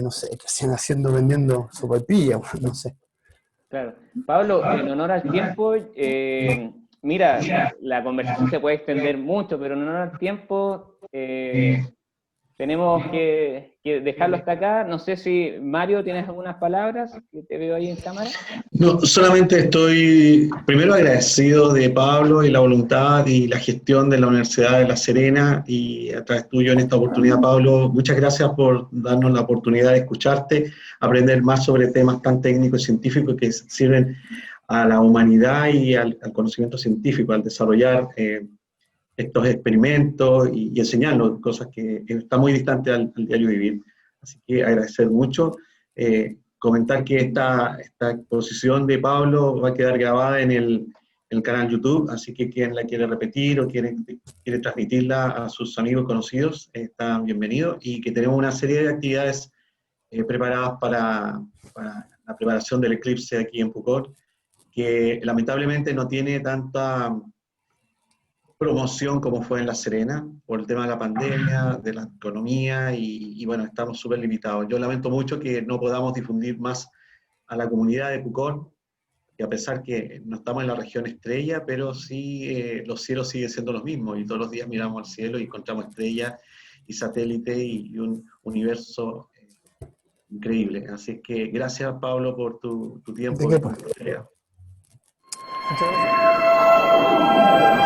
no sé, haciendo, vendiendo sopaipilla, no sé. claro. Pablo, en honor al tiempo, mira, la conversación se puede extender mucho, pero en honor al tiempo tenemos que dejarlo hasta acá. No sé si, Mario, ¿tienes algunas palabras? Que te veo ahí en cámara. No, solamente estoy primero agradecido de Pablo y la voluntad y la gestión de la Universidad de La Serena y a través tuyo en esta oportunidad, Pablo. Muchas gracias por darnos la oportunidad de escucharte, aprender más sobre temas tan técnicos y científicos que sirven a la humanidad y al conocimiento científico, al desarrollar estos experimentos y enseñarnos cosas que están muy distantes al diario vivir. Así que agradecer mucho. Comentar que esta exposición de Pablo va a quedar grabada en el canal YouTube, así que quien la quiere repetir o quiere transmitirla a sus amigos conocidos, están bienvenidos, y que tenemos una serie de actividades preparadas para la preparación del eclipse aquí en Pucón, que lamentablemente no tiene tanta promoción como fue en La Serena, por el tema de la pandemia, de la economía, y bueno, estamos súper limitados. Yo lamento mucho que no podamos difundir más a la comunidad de Pucón, y a pesar que no estamos en la región estrella, pero sí los cielos siguen siendo los mismos, y todos los días miramos al cielo y encontramos estrellas y satélites y un universo increíble. Así que gracias, Pablo, por tu tiempo. ¿De qué, pues? Muchas Muchas gracias.